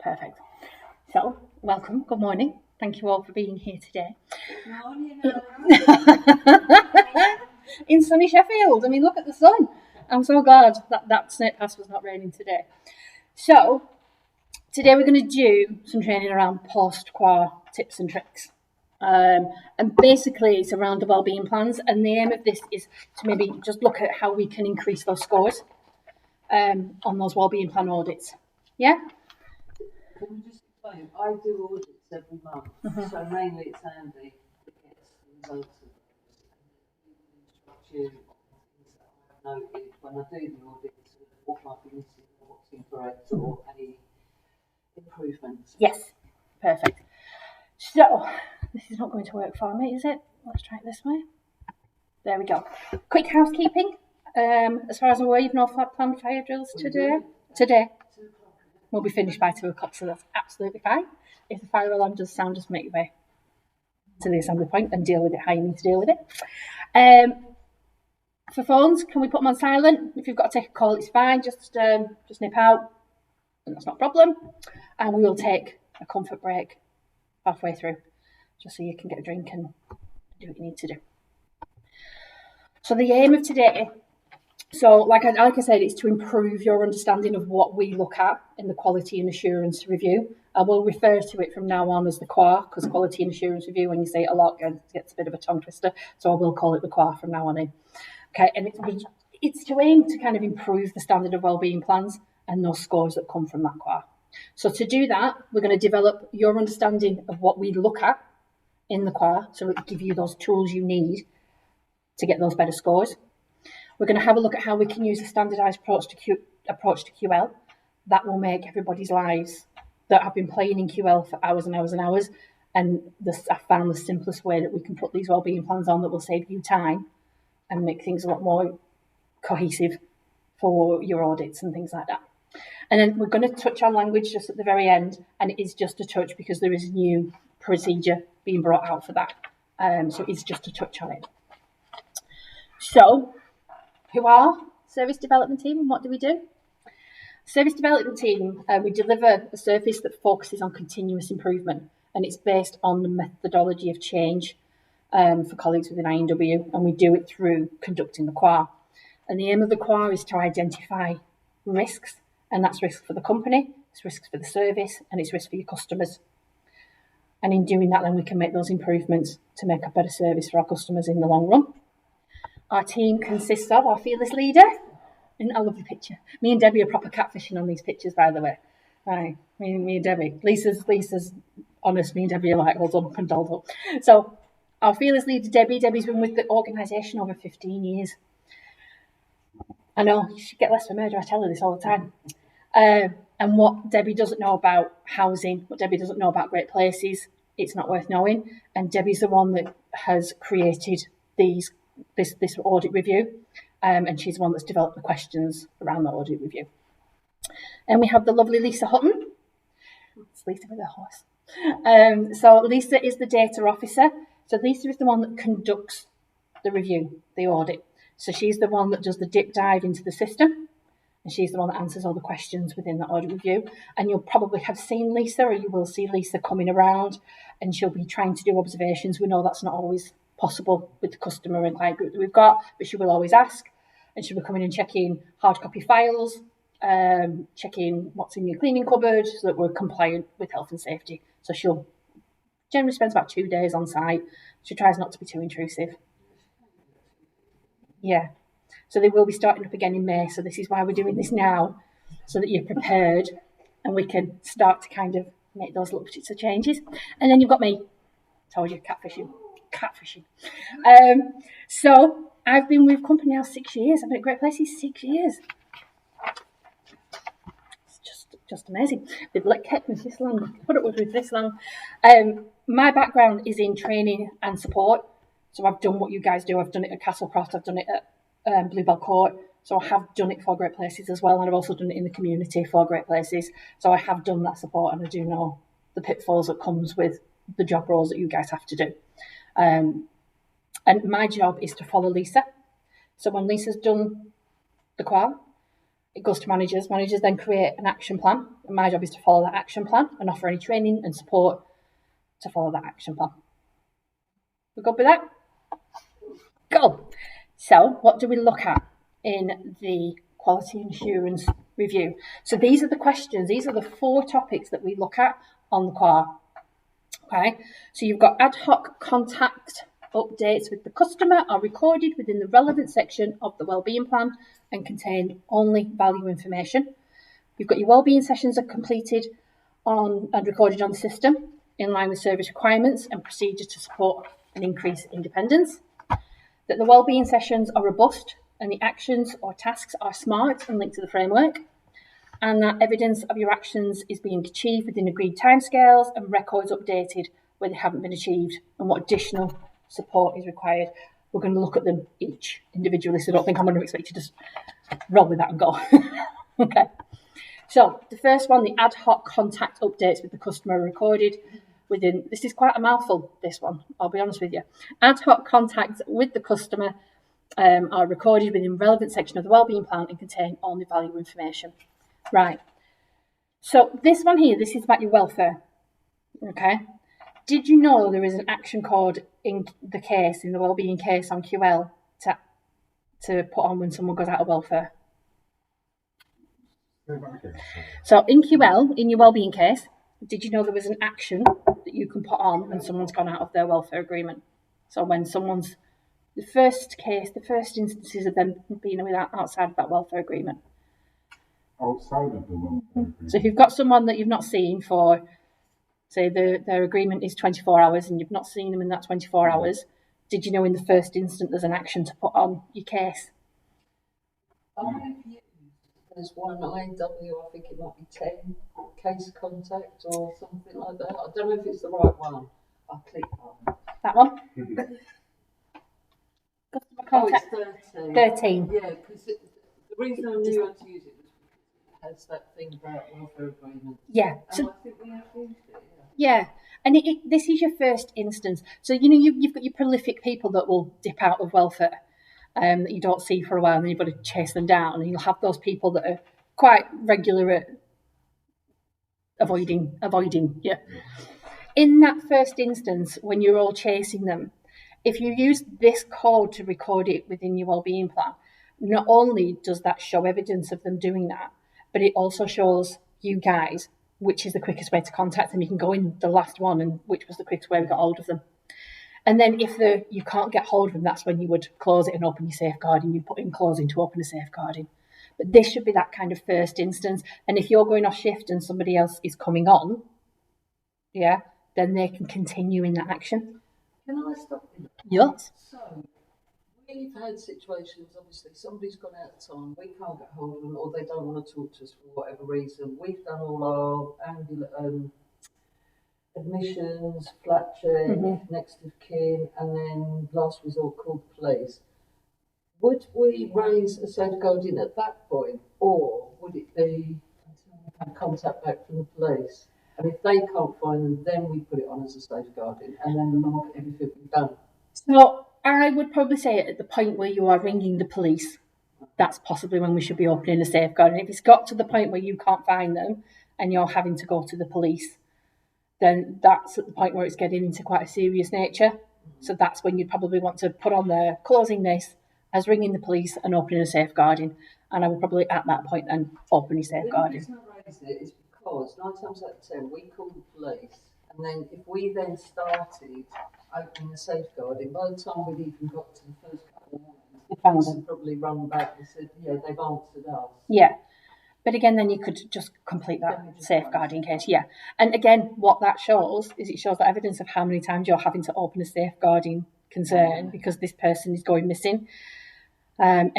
Perfect. So, welcome. Good morning. Thank you all for being here today. Good morning, Anna. In sunny Sheffield. I mean, look at the sun. I'm so glad that Snake Pass was not raining today. So, today we're going to do some training around post-quar tips and tricks. And basically, it's around the wellbeing plans. And the aim of this is to maybe just look at how we can increase those scores on those wellbeing plan audits. Yeah? Can we just explain? I do audits every month, so mainly it's Andy that gets the results of those, and then he can instruct you on things that I've noted when I do the audits, what might be missing, or what's incorrect, or any improvements. Yes, perfect. So, this is not going to work for me, is it? Let's try it this way. There we go. Quick housekeeping. As far as I'm aware, you've no planned fire drills today. Today. 2 o'clock. We'll be finished by 2 o'clock, so that's absolutely fine. If the fire alarm does sound, just make your way to the assembly point and deal with it how you need to deal with it. For phones, can we put them on silent? If you've got to take a call, it's fine. Just nip out, and that's not a problem. And we will take a comfort break halfway through, just so you can get a drink and do what you need to do. So the aim of today, like I said, it's to improve your understanding of what we look at in the quality and assurance review. I will refer to it from now on as the QAR, because quality and assurance review, when you say it a lot, gets a bit of a tongue twister. So I will call it the QAR from now on in. Okay, and it's to aim to kind of improve the standard of wellbeing plans and those scores that come from that QAR. So to do that, we're going to develop your understanding of what we look at in the QAR, so it'll give you those tools you need to get those better scores. We're going to have a look at how we can use a standardised approach to QL. That will make everybody's lives that have been playing in QL for hours and hours and hours. And I found the simplest way that we can put these wellbeing plans on that will save you time and make things a lot more cohesive for your audits and things like that. And then we're going to touch on language just at the very end, and it is just a touch because there is a new procedure being brought out for that. So it's just a touch on it. So, who are Service Development Team and what do we do? Service Development Team, we deliver a service that focuses on continuous improvement, and it's based on the methodology of change for colleagues within INW, and we do it through conducting the QAR. And the aim of the QAR is to identify risks, and that's risk for the company, it's risks for the service, and it's risk for your customers. And in doing that, then we can make those improvements to make a better service for our customers in the long run. Our team consists of our fearless leader. Isn't that a lovely picture? Me and Debbie are proper catfishing on these pictures, by the way. Right, me and Debbie. Lisa's honest. Me and Debbie are like all done up and dolled up. So our fearless leader, Debbie. Debbie's been with the organisation over 15 years. I know, you should get less for murder. I tell her this all the time. And what Debbie doesn't know about housing, what Debbie doesn't know about great places, it's not worth knowing. And Debbie's the one that has created this audit review, and she's the one that's developed the questions around the audit review. And we have the lovely Lisa Hutton. It's Lisa with a horse. So Lisa is the data officer. So Lisa is the one that conducts the review, the audit. So she's the one that does the deep dive into the system, and she's the one that answers all the questions within the audit review. And you'll probably have seen Lisa, or you will see Lisa coming around, and she'll be trying to do observations. We know that's not always possible with the customer and client group that we've got, but she will always ask, and she'll be coming and checking hard copy files, checking what's in your cleaning cupboard so that we're compliant with health and safety. So she'll generally spends about 2 days on site. She tries not to be too intrusive. Yeah, so they will be starting up again in May, so this is why we're doing this now, so that you're prepared and we can start to kind of make those little bits of changes. And then you've got me, told you, catfishing. So I've been with company now 6 years. I've been at Great Places 6 years. It's just amazing. They've kept me this long, put up with me this long. My background is in training and support. So I've done what you guys do. I've done it at Castlecroft. I've done it at Bluebell Court. So I have done it for Great Places as well. And I've also done it in the community for Great Places. So I have done that support, and I do know the pitfalls that comes with the job roles that you guys have to do. And my job is to follow Lisa. So when Lisa's done the QAR, It goes to managers. Managers then create an action plan, and my job is to follow that action plan and offer any training and support to follow that action plan. We good with that? Go. So, what do we look at in the quality assurance review? So these are the questions. These are the 4 topics that we look at on the QAR. Okay. So you've got ad hoc contact updates with the customer are recorded within the relevant section of the wellbeing plan and contain only value information. You've got your wellbeing sessions are completed on and recorded on the system in line with service requirements and procedures to support an increase in independence. That the wellbeing sessions are robust and the actions or tasks are smart and linked to the framework, and that evidence of your actions is being achieved within agreed timescales and records updated where they haven't been achieved and what additional support is required. We're going to look at them each individually, so I don't think I'm going to expect you to just roll with that and go. Okay. So the first one, the ad hoc contact updates with the customer are recorded within, this is quite a mouthful, this one, I'll be honest with you. Ad hoc contacts with the customer are recorded within relevant section of the wellbeing plan and contain only value information. Right. So this one here, this is about your welfare. Okay. Did you know there is an action code in the case, in the wellbeing case on QL to put on when someone goes out of welfare? So in QL, in your wellbeing case, did you know there was an action that you can put on when someone's gone out of their welfare agreement? So when someone's, the first instances of them being outside of that welfare agreement. Outside of the welfare agreement. So if you've got someone that you've not seen for, say their agreement is 24 hours and you've not seen them in that 24 hours, did you know in the first instant there's an action to put on your case? There's one IW, I think it might be 10 case contact or something like that. I don't know if it's the right one. I'll click on that one. Customer contact. Oh, it's 13. 13. Yeah, because the reason I knew how to use it was because it has that thing about welfare agreement. Yeah. So I think we have used it. Yeah. And this is your first instance. So, you know, you've got your prolific people that will dip out of welfare that you don't see for a while, and then you've got to chase them down. And you'll have those people that are quite regular at avoiding. Yeah. In that first instance, when you're all chasing them, if you use this code to record it within your wellbeing plan, not only does that show evidence of them doing that, but it also shows you guys which is the quickest way to contact them. You can go in the last one and which was the quickest way we got hold of them. And then if you can't get hold of them, that's when you would close it and open your safeguarding. You put in closing to open a safeguarding. But this should be that kind of first instance. And if you're going off shift and somebody else is coming on, yeah, then they can continue in that action. Can I stop you? Yes. So, we've had situations, obviously, somebody's gone out of time, we can't get hold of them, or they don't want to talk to us for whatever reason. We've done all our admissions, flat check, next of kin, and then last resort called the police. Would we raise a safeguarding at that point, or would it be until we have contact back from the police? And if they can't find them, then we put it on as a safeguarding, and then log everything we've done. So I would probably say at the point where you are ringing the police, that's possibly when we should be opening a safeguarding. If it's got to the point where you can't find them and you're having to go to the police, then that's at the point where it's getting into quite a serious nature. So that's when you'd probably want to put on there, closing this as ringing the police and opening a safeguarding. And I would probably at that point then open a safeguarding. The reason I raise it is because 9 times out of 10 we call the police, and then if we then started opening the safeguarding, by the time we'd even got to the first couple of lines, the police had probably run back and said, yeah, they've answered us. Yeah. But again, then you could just complete that safeguarding case, yeah. And again, what that shows is it shows the evidence of how many times you're having to open a safeguarding concern because this person is going missing. And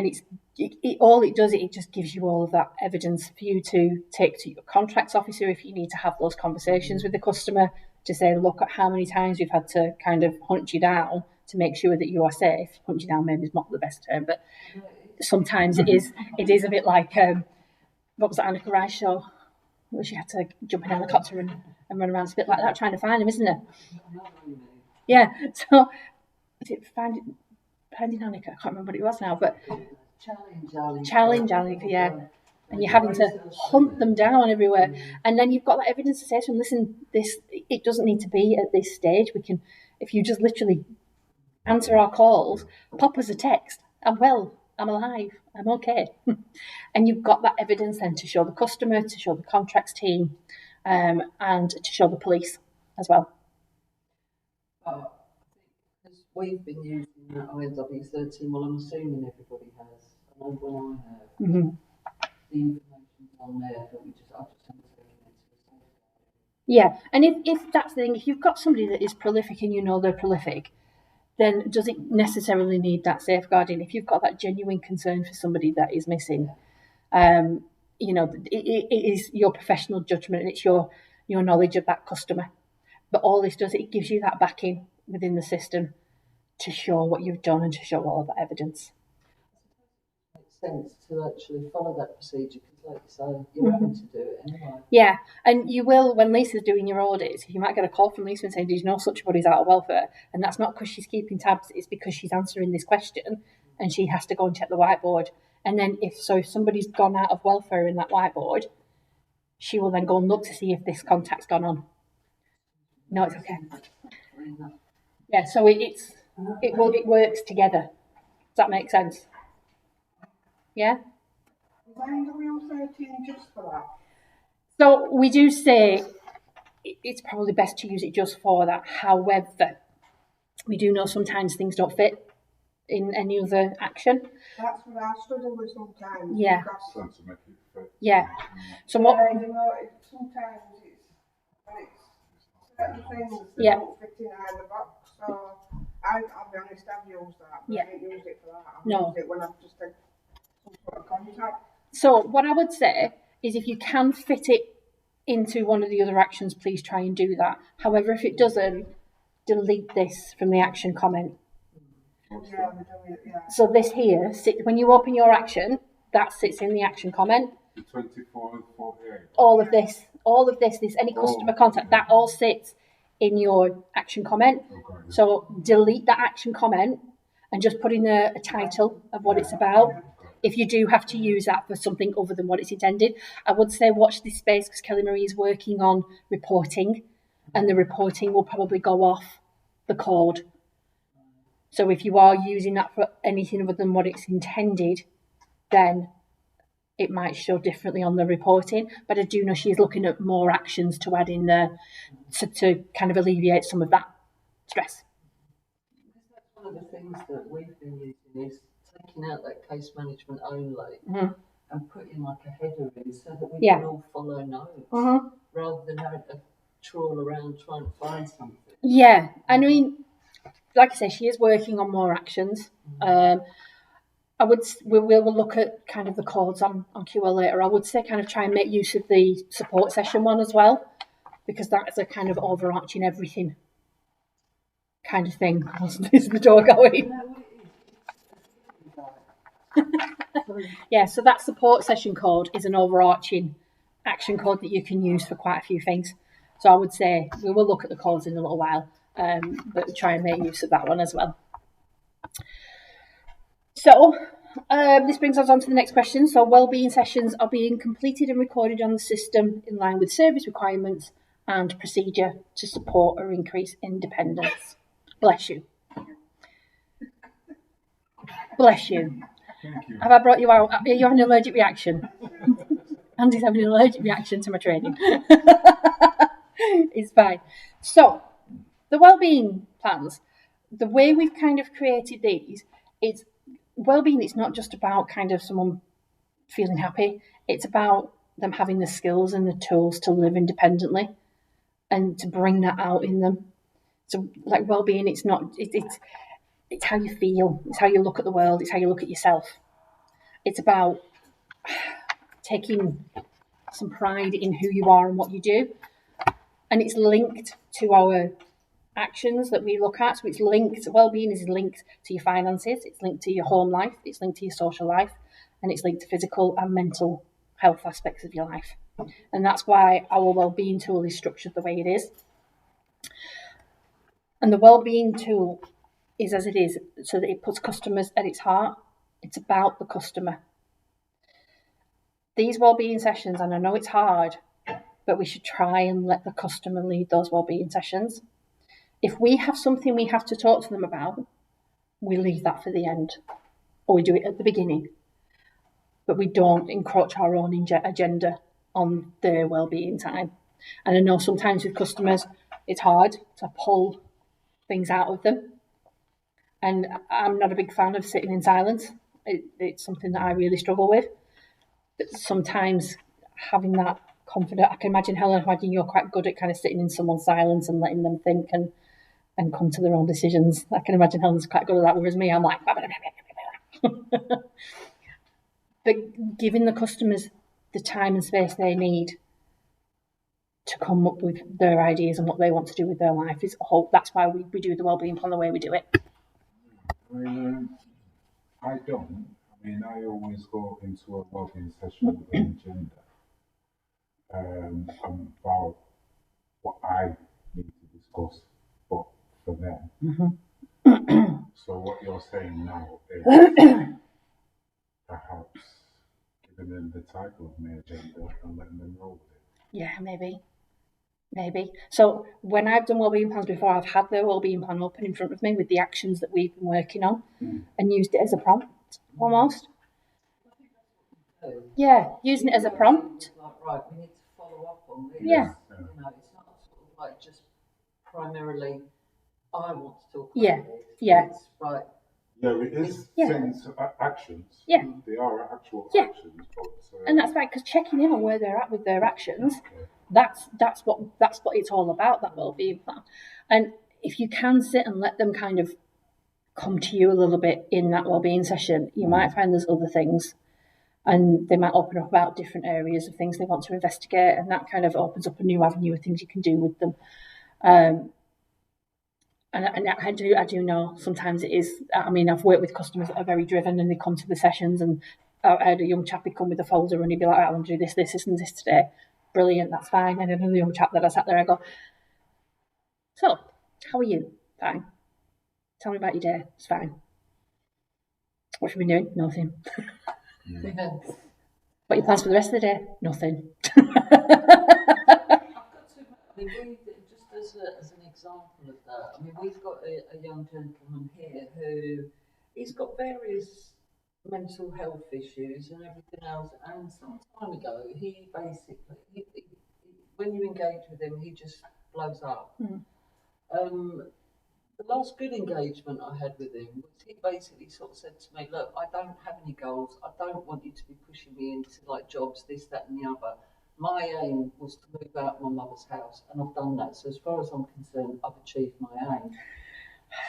all it does, it just gives you all of that evidence for you to take to your contracts officer if you need to have those conversations with the customer to say, look at how many times we've had to kind of hunt you down to make sure that you are safe. Hunt you down maybe is not the best term, but sometimes it is a bit like... what was that Annika Rice show? Where she had to jump in a helicopter and run around. It's a bit like that, trying to find him, isn't it? Yeah. So, is it Finding Annika? I can't remember what it was now, but Challenge Annika, yeah. and you're having to hunt them down everywhere. And then you've got that evidence to say to them, listen, it doesn't need to be at this stage. We can, if you just literally answer our calls, pop us a text, I'm well, I'm alive, I'm okay. And you've got that evidence then to show the customer, to show the contracts team, and to show the police as well. Because we've been using that ONW13, well, I'm assuming everybody has. I know when I have, the information's on there, but I just haven't taken it to the safeguarding. Yeah, and if that's the thing, if you've got somebody that is prolific and you know they're prolific, then does it necessarily need that safeguarding? If you've got that genuine concern for somebody that is missing, you know, it is your professional judgment and it's your knowledge of that customer. But all this does, it gives you that backing within the system to show what you've done and to show all of that evidence. It makes sense to actually follow that procedure because, like you say, you're having to do it anyway. Yeah, and you will, when Lisa's doing your audits, you might get a call from Lisa and saying, did you know such a body's out of welfare? And that's not because she's keeping tabs, it's because she's answering this question and she has to go and check the whiteboard. And then if somebody's gone out of welfare in that whiteboard, she will then go and look to see if this contact's gone on. No, it's okay. Yeah, so it works together. Does that make sense? Yeah? Is ONW13 just for that? So we do say it's probably best to use it just for that. However, we do know sometimes things don't fit in any other action. That's what I struggle with sometimes. Yeah. So to make it fit. Yeah. So what? You know, sometimes it's certain things that don't fit in either box. So I'll be honest, I've used that. But I haven't used it for that. I've used it when I've just had some sort of contact. So what I would say is if you can fit it into one of the other actions, please try and do that. However, if it doesn't, delete this from the action comment. Yeah. So this here, when you open your action, that sits in the action comment. The 24 and 48. All of this, any customer contact, that all sits in your action comment. Okay. So delete that action comment and just put in a title of what it's about. If you do have to use that for something other than what it's intended, I would say watch this space because Kelly Marie is working on reporting, and the reporting will probably go off the code. So if you are using that for anything other than what it's intended, then it might show differently on the reporting. But I do know she's looking at more actions to add in there to kind of alleviate some of that stress. That's one of the things that we've been using is taking out that case management only and putting like a header in so that we can all follow notes rather than having to trawl around trying to find something. Yeah, I mean, like I say, she is working on more actions. We will look at kind of the codes on QL later. I would say kind of try and make use of the support session one as well, because that is a kind of overarching everything kind of thing. Is the door going? Yeah, so that support session code is an overarching action code that you can use for quite a few things. So I would say we will look at the codes in a little while, but try and make use of that one as well. So this brings us on to the next question. So wellbeing sessions are being completed and recorded on the system in line with service requirements and procedure to support or increase independence. Bless you. Bless you. Thank you. Have I brought you out? Are you having an allergic reaction? Andy's having an allergic reaction to my training. It's fine. So, the wellbeing plans, the way we've kind of created these, it's wellbeing. It's not just about kind of someone feeling happy. It's about them having the skills and the tools to live independently and to bring that out in them. So, like wellbeing, it's not. It's how you feel. It's how you look at the world. It's how you look at yourself. It's about taking some pride in who you are and what you do. And it's linked to our actions that we look at. So it's linked, well-being is linked to your finances. It's linked to your home life. It's linked to your social life. And it's linked to physical and mental health aspects of your life. And that's why our well-being tool is structured the way it is. And the well-being tool is as it is, so that it puts customers at its heart. It's about the customer. these wellbeing sessions, and I know it's hard, but we should try and let the customer lead those wellbeing sessions. If we have something we have to talk to them about, we leave that for the end, or we do it at the beginning. But we don't encroach our own agenda on their wellbeing time. And I know sometimes with customers, it's hard to pull things out of them. And I'm not a big fan of sitting in silence. It's something that I really struggle with. But sometimes having that confidence, I can imagine, Helen, you're quite good at kind of sitting in someone's silence and letting them think and come to their own decisions. I can imagine Helen's quite good at that, whereas me, I'm like... But giving the customers the time and space they need to come up with their ideas and what they want to do with their life is that's why we do the wellbeing plan the way we do it. I don't. I always go into a wellbeing session with an agenda about what I need to discuss, but for them. So what you're saying now is perhaps giving them the title of my agenda and letting them roll with it. Yeah, maybe. So when I've done wellbeing plans before, I've had the wellbeing plan open in front of me with the actions that we've been working on and used it as a prompt, almost. Yeah, using it as a prompt. Like, right, we need to follow up on this. Yeah. It's not sort of like just primarily, I want to talk about Yeah. this. Yeah. It's right. Yeah, it is things, actions. Yeah. They are actual actions. But, and that's right, because checking in on where they're at with their actions, that's what it's all about, that wellbeing plan. And if you can sit and let them kind of come to you a little bit in that wellbeing session, you might find there's other things, and they might open up about different areas of things they want to investigate, and that kind of opens up a new avenue of things you can do with them. And I do know sometimes it is. I've worked with customers that are very driven, and they come to the sessions, and I had a young chap who'd come with a folder, and he'd be like, "I want to do this, and this today." Brilliant, that's fine. And another young chap that I sat there, I go, "So, how are you?" "Fine." "Tell me about your day." "It's fine." "What have you been doing?" "Nothing." Yeah. "What are your plans for the rest of the day?" "Nothing." Just as an example of that, we've got a young gentleman here who he's got various mental health issues and everything else, and some time ago he basically, when you engage with him, he just blows up. The last good engagement I had with him was he basically sort of said to me, "Look, I don't have any goals. I don't want you to be pushing me into like jobs, this, that and the other. My aim was to move out of my mother's house, and I've done that. So as far as I'm concerned, I've achieved my aim."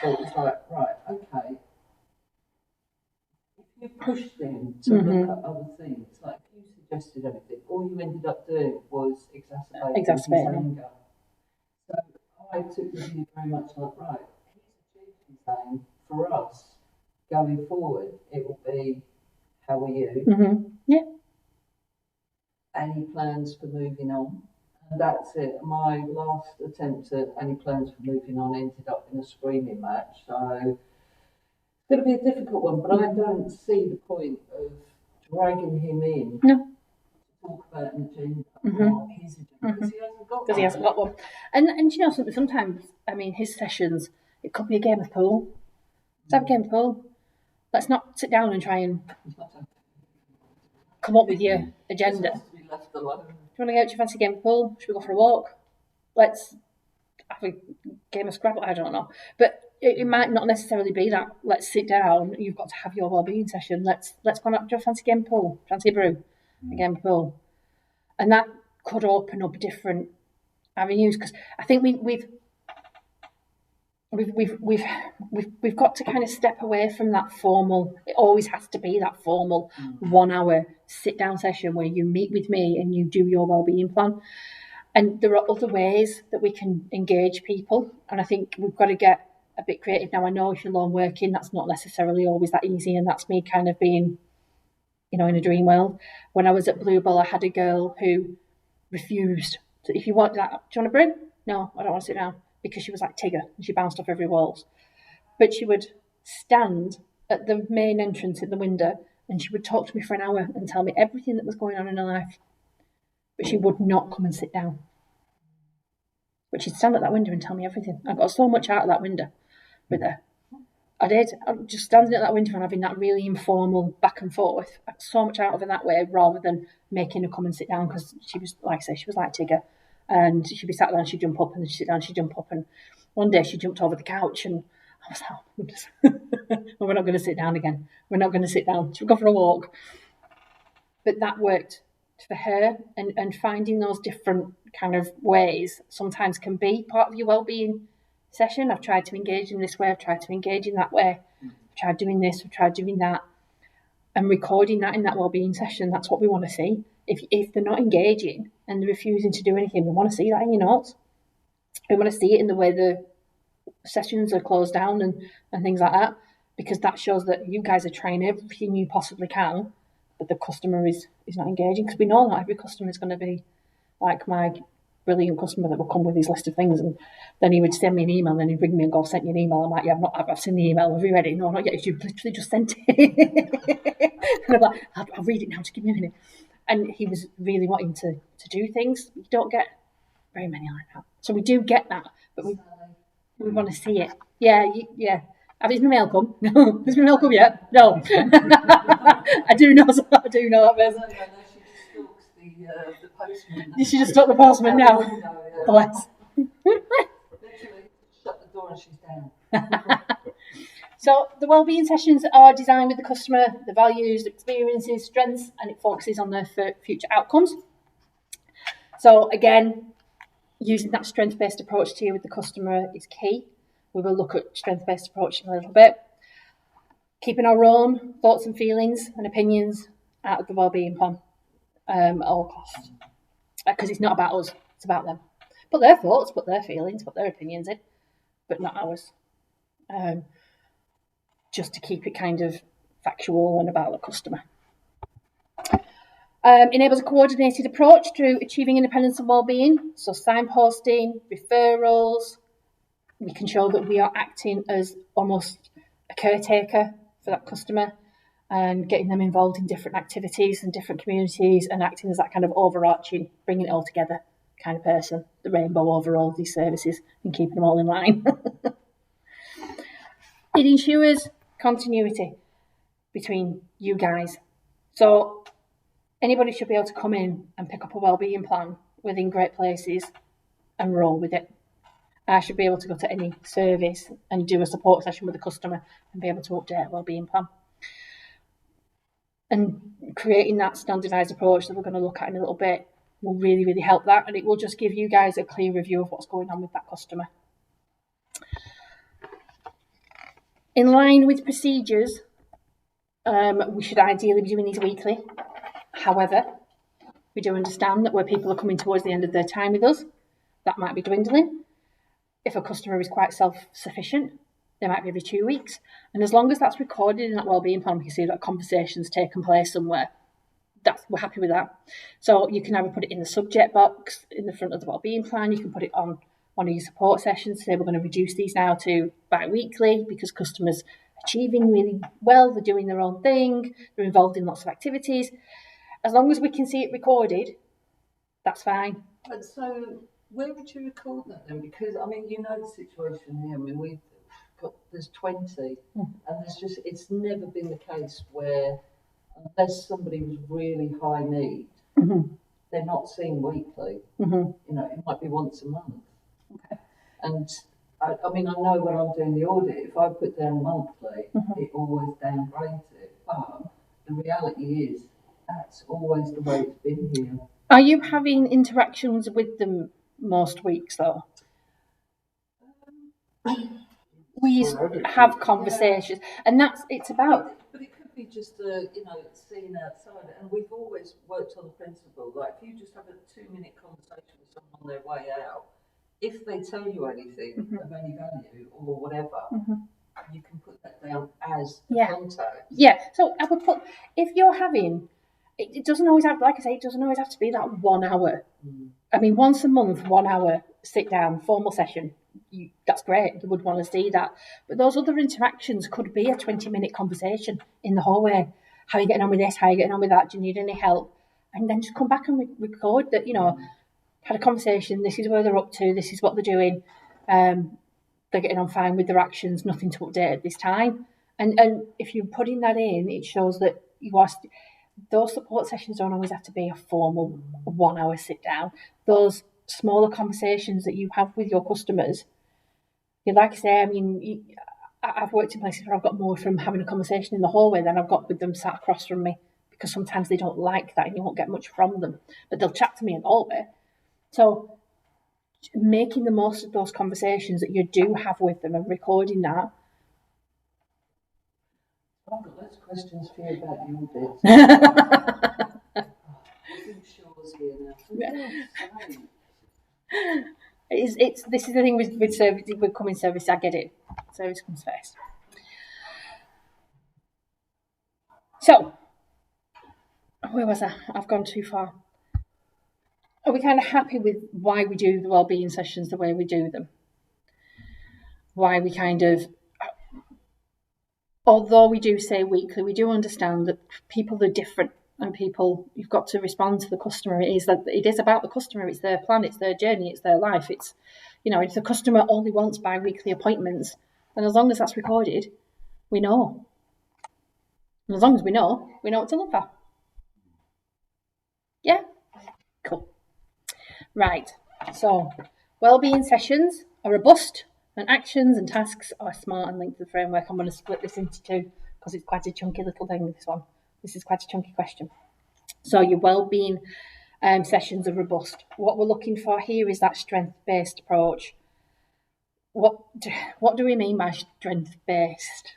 So it was like, right, okay. If you pushed him to look at other things, like if you suggested anything, all you ended up doing was exacerbating his anger. So I took the view very much like, right, he's achieved his aim. For us, going forward, it will be, how are you? Yeah. Any plans for moving on? And that's it. My last attempt at any plans for moving on ended up in a screaming match. So it's going to be a difficult one, but I don't see the point of dragging him in to talk about an agenda or his agenda, because he hasn't got one. And you know something, sometimes, his sessions, it could be a game of pool. Let's have a game of pool. Let's not sit down and try and come up with your agenda. To be left alone. Do you want to go out to your fancy game of pool? Should we go for a walk? Let's have a game of Scrabble. I don't know. But it might not necessarily be that. Let's sit down. You've got to have your wellbeing session. Let's go out. Do a fancy game of pool? Fancy a brew? A game of pool. And that could open up different avenues, because I think we've got to kind of step away from that formal. It always has to be that formal 1 hour sit down session where you meet with me and you do your wellbeing plan. And there are other ways that we can engage people, and I think we've got to get a bit creative. Now, I know if you're lone working, that's not necessarily always that easy, and that's me kind of being, in a dream world. When I was at Bluebell, I had a girl who refused. So if you want that, do you want a brew? No, I don't want to sit down. Because she was like Tigger and she bounced off every wall. But she would stand at the main entrance at the window and she would talk to me for an hour and tell me everything that was going on in her life. But she would not come and sit down. But she'd stand at that window and tell me everything. I got so much out of that window with her. I did. I'm just standing at that window and having that really informal back and forth. I got so much out of her that way rather than making her come and sit down, because she was, like I say, she was like Tigger. And she'd be sat down, she'd jump up, and then she'd sit down, she'd jump up. And one day she jumped over the couch and I was like, well, we're not going to sit down again. We're not going to sit down. She'll go for a walk. But that worked for her, and finding those different kind of ways sometimes can be part of your wellbeing session. I've tried to engage in this way, I've tried to engage in that way, I've tried doing this, I've tried doing that, and recording that in that wellbeing session. That's what we want to see. If they're not engaging and they're refusing to do anything, we want to see that in your notes. We want to see it in the way the sessions are closed down and things like that, because that shows that you guys are trying everything you possibly can, but the customer is not engaging, because we know not every customer is going to be like my brilliant customer that will come with his list of things, and then he would send me an email, and then he'd ring me and go, "I've sent you an email." I'm like, "Yeah, I've seen the email. Have you read it?" "No, not yet. You've literally just sent it." And I'm like, I'll read it now. Just give me a minute. And he was really wanting to do things. You don't get very many like that. So we do get that, but we want to see it. Yeah. Has my mail come? No. Has my mail come yet? No. I do know that person. The postman. You should just stop the postman now. Bless. Literally, shut the door and she's down. So the wellbeing sessions are designed with the customer, the values, experiences, strengths, and it focuses on their future outcomes. So again, using that strength-based approach to you with the customer is key. We will look at strength-based approach in a little bit. Keeping our own thoughts and feelings and opinions out of the wellbeing plan at all costs. Because it's not about us, it's about them. Put their thoughts, put their feelings, put their opinions in, but not ours. Just to keep it kind of factual and about the customer. Enables a coordinated approach to achieving independence and wellbeing. So signposting, referrals. We can show that we are acting as almost a caretaker for that customer and getting them involved in different activities and different communities and acting as that kind of overarching, bringing it all together kind of person, the rainbow over all these services and keeping them all in line. It ensures continuity between you guys. So anybody should be able to come in and pick up a wellbeing plan within Great Places and roll with it. I should be able to go to any service and do a support session with the customer and be able to update a wellbeing plan. And creating that standardised approach that we're going to look at in a little bit will really, really help that, and it will just give you guys a clear review of what's going on with that customer. In line with procedures, we should ideally be doing these weekly. However, we do understand that where people are coming towards the end of their time with us, that might be dwindling. If a customer is quite self-sufficient, they might be every 2 weeks. And as long as that's recorded in that wellbeing plan, we can see that conversation's taken place somewhere. We're happy with that. So you can either put it in the subject box in the front of the wellbeing plan. You can put it on one of your support sessions. Say we're going to reduce these now to bi-weekly because customers are achieving really well. They're doing their own thing. They're involved in lots of activities. As long as we can see it recorded, that's fine. And so where would you record that then? Because, I mean, you know the situation here. I mean, there's 20, and it's never been the case where, unless somebody was really high need, they're not seen weekly. You know, it might be once a month. Okay. And I mean, I know when I'm doing the audit, if I put down monthly, it always downgrades it. But the reality is, that's always the way it's been here. Are you having interactions with them most weeks, though? We have conversations, and it's about. But it could be just seen outside, and we've always worked on the principle. Like, if you just have a 2-minute conversation with someone on their way out, if they tell you anything of any value or whatever, you can put that down as contact. Yeah. So I would put, if you're having. It doesn't always have, like I say, it doesn't always have to be that 1 hour. I mean, once a month, 1 hour, sit down, formal session, that's great. You would want to see that. But those other interactions could be a 20-minute conversation in the hallway. how are you getting on with this? How are you getting on with that? Do you need any help? And then just come back and record that, had a conversation, this is where they're up to, this is what they're doing, they're getting on fine with their actions, nothing to update at this time. And if you're putting that in, it shows that you are. Those support sessions don't always have to be a formal 1 hour sit down. Those smaller conversations that you have with your customers, like I say, I've worked in places where I've got more from having a conversation in the hallway than I've got with them sat across from me, because sometimes they don't like that and you won't get much from them, but they'll chat to me in the hallway. So making the most of those conversations that you do have with them and recording that. I've got loads of questions for you about the audit. This is the thing with service, with coming service. I get it. Service comes first. So, where was I? I've gone too far. Are we kind of happy with why we do the wellbeing sessions the way we do them? Why we kind of, although we do say weekly, we do understand that people are different, and you've got to respond to the customer. It is about the customer. It's their plan, it's their journey, it's their life. It's, if the customer only wants bi-weekly appointments, then as long as that's recorded, we know. And as long as we know what to look for. Yeah? Cool. Right. So, wellbeing sessions are robust, and actions and tasks are smart and linked to the framework. I'm going to split this into two because it's quite a chunky little thing, this one. This is quite a chunky question. So your wellbeing sessions are robust. What we're looking for here is that strength-based approach. What do we mean by strength-based?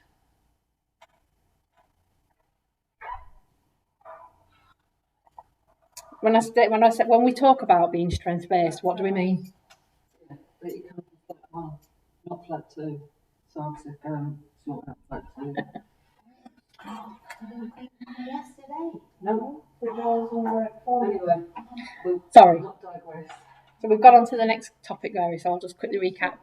When we talk about being strength-based, what do we mean? Yeah, but you come from flat one, not flat two. So I said, sort out flat two. Yesterday. No. Anyway. Sorry. Not digress. So we've got on to the next topic, Mary, so I'll just quickly recap.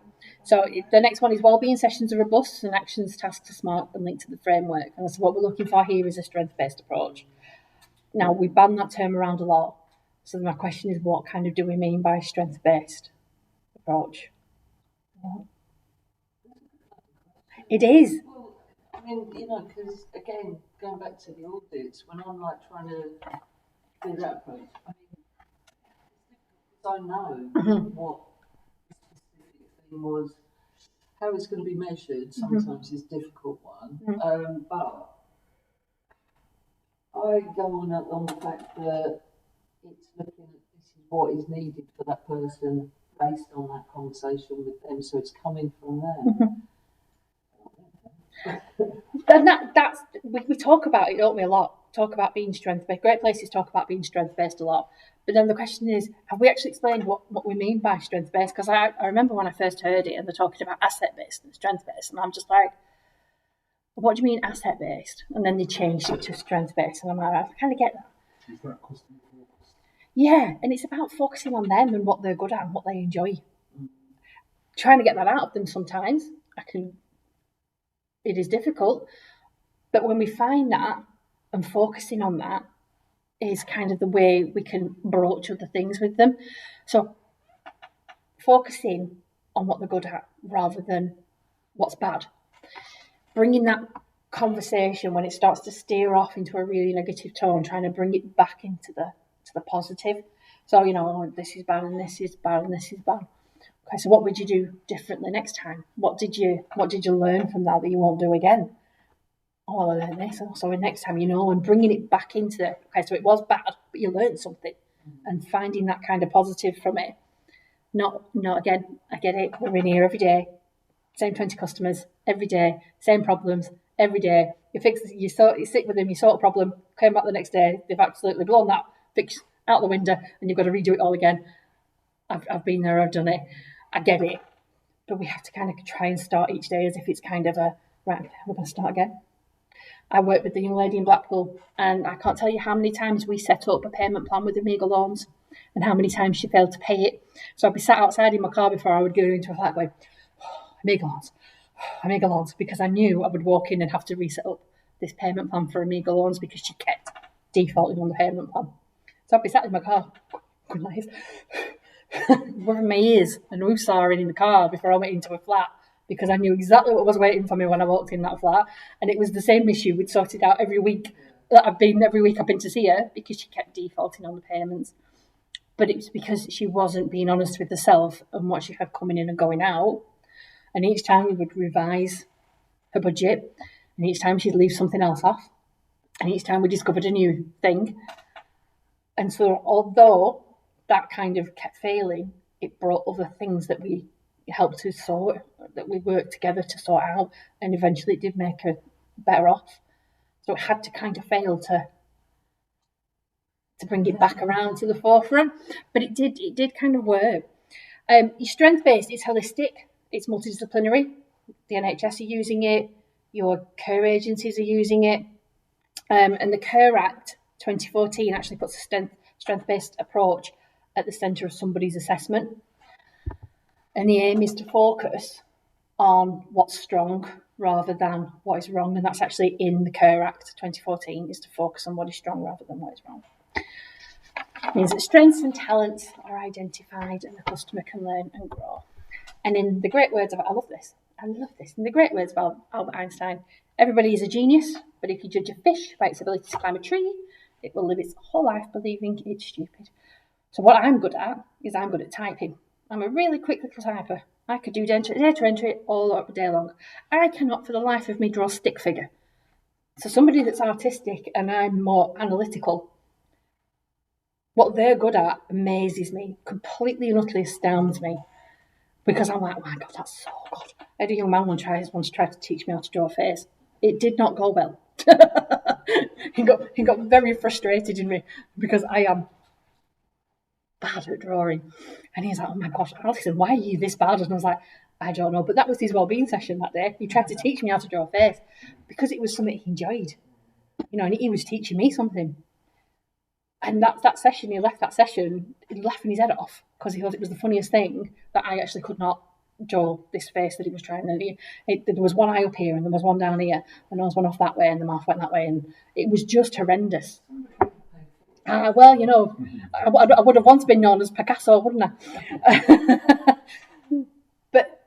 So the next one is wellbeing sessions are robust and actions, tasks are smart and linked to the framework. And so what we're looking for here is a strength-based approach. Now, we ban that term around a lot. So my question is, what kind of do we mean by strength-based approach? It is. Well, I mean, because again, going back to the audits, when I'm like trying to do that approach, I mean, I know what the specific thing was, how it's going to be measured. Sometimes is a difficult one, but I go on the fact that it's looking at this is what is needed for that person based on that conversation with them, so it's coming from them. And that's we talk about it, don't we, a lot? Talk about being strength-based. Great Places talk about being strength-based a lot. But then the question is, have we actually explained what we mean by strength-based? Because I remember when I first heard it and they're talking about asset-based and strength-based, and I'm just like, what do you mean asset-based? And then they changed it to strength-based, and I'm like, I kind of get that. Is that customer focused? Yeah, and it's about focusing on them and what they're good at and what they enjoy. Trying to get that out of them sometimes, it is difficult, but when we find that and focusing on that is kind of the way we can broach other things with them. So focusing on what they're good at rather than what's bad. Bringing that conversation when it starts to steer off into a really negative tone, trying to bring it back into the positive. So, this is bad and this is bad and this is bad. Okay, so what would you do differently next time? What did you learn from that you won't do again? Oh, well, I learned this. So next time, and bringing it back into it. Okay, so it was bad, but you learned something, and finding that kind of positive from it. Not again. I get it. We're in here every day, same 20 customers every day, same problems every day. You sit with them, you sort a problem, came back the next day, they've absolutely blown that fix out the window, and you've got to redo it all again. I've been there, I've done it. I get it, but we have to kind of try and start each day as if it's kind of right, we're going to start again. I worked with the young lady in Blackpool, and I can't tell you how many times we set up a payment plan with Amiga Loans and how many times she failed to pay it. So I'd be sat outside in my car before I would go into a flat going, Amiga Loans, because I knew I would walk in and have to reset up this payment plan for Amiga loans because she kept defaulting on the payment plan. So I'd be sat in my car, good night, rubbing my ears and woosahing in the car before I went into a flat, because I knew exactly what was waiting for me when I walked in that flat. And it was the same issue we'd sorted out every week. Every week I've been to see her, because she kept defaulting on the payments. But it was because she wasn't being honest with herself and what she had coming in and going out. And each time we would revise her budget, and each time she'd leave something else off, and each time we discovered a new thing. And so although that kind of kept failing, it brought other things that we helped to sort, that we worked together to sort out, and eventually it did make her better off. So it had to kind of fail to bring it back around to the forefront, but it did kind of work. Your strength-based is holistic, it's multidisciplinary. The NHS are using it, your care agencies are using it, and the Care Act 2014 actually puts a strength-based approach at the centre of somebody's assessment. And the aim is to focus on what's strong rather than what is wrong. And that's actually in the Care Act 2014, is to focus on what is strong rather than what is wrong. It means that strengths and talents are identified and the customer can learn and grow. And in the great words of, I love this, in the great words of Albert Einstein, everybody is a genius, but if you judge a fish by its ability to climb a tree, it will live its whole life believing it's stupid. So what I'm good at is I'm good at typing. I'm a really quick little typer. I could do data entry all day long. I cannot for the life of me draw a stick figure. So somebody that's artistic and I'm more analytical, what they're good at amazes me, completely and utterly astounds me, because I'm like, oh my God, that's so good. I had a young man once tried to teach me how to draw a face. It did not go well. He got very frustrated in me because I am bad at drawing. And he's like, oh my gosh, Alison, why are you this bad? And I was like, I don't know. But that was his wellbeing session that day. He tried to teach me how to draw a face because it was something he enjoyed. And he was teaching me something. And that session, he left laughing his head off because he thought it was the funniest thing that I actually could not draw this face that he was trying. And there was one eye up here and there was one down here and there was one off that way and the mouth went that way. And it was just horrendous. I would have once been known as Picasso, wouldn't I? But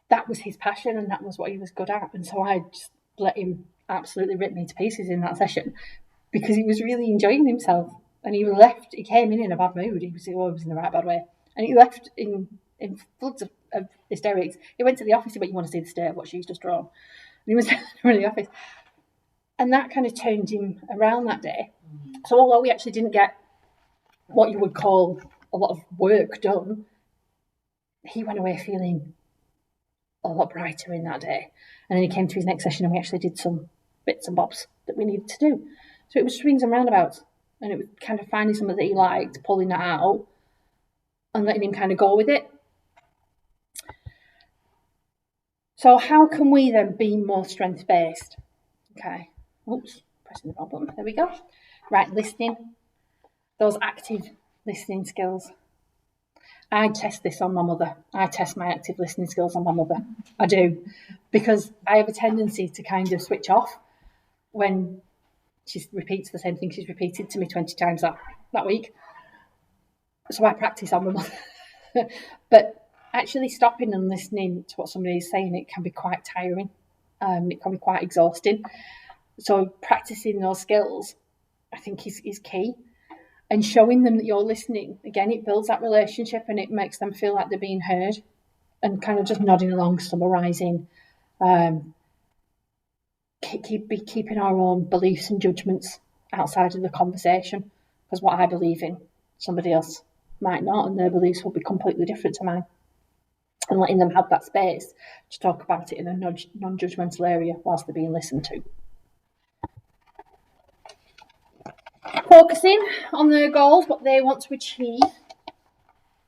that was his passion and that was what he was good at. And so I just let him absolutely rip me to pieces in that session because he was really enjoying himself. And he came in a bad mood. He was in the right bad way. And he left in floods of hysterics. He went to the office, he went, you want to see the state of what she's just drawn? And he was in the office. And that kind of turned him around that day. So although we actually didn't get what you would call a lot of work done, he went away feeling a lot brighter in that day. And then he came to his next session and we actually did some bits and bobs that we needed to do. So it was swings and roundabouts. And it was kind of finding something that he liked, pulling that out, and letting him kind of go with it. So how can we then be more strength-based? Okay. Oops, pressing the wrong button. There we go. Right, listening. Those active listening skills. I test this on my mother. I test my active listening skills on my mother. I do. Because I have a tendency to kind of switch off when she repeats the same thing she's repeated to me 20 times that week. So I practice on my mother. But actually stopping and listening to what somebody is saying, it can be quite tiring. It can be quite exhausting. So practicing those skills, I think, is key. And showing them that you're listening, again, it builds that relationship and it makes them feel like they're being heard. And kind of just nodding along, summarising, keeping our own beliefs and judgments outside of the conversation, because what I believe in, somebody else might not, and their beliefs will be completely different to mine. And letting them have that space to talk about it in a non-judgmental area whilst they're being listened to. Focusing on their goals, what they want to achieve.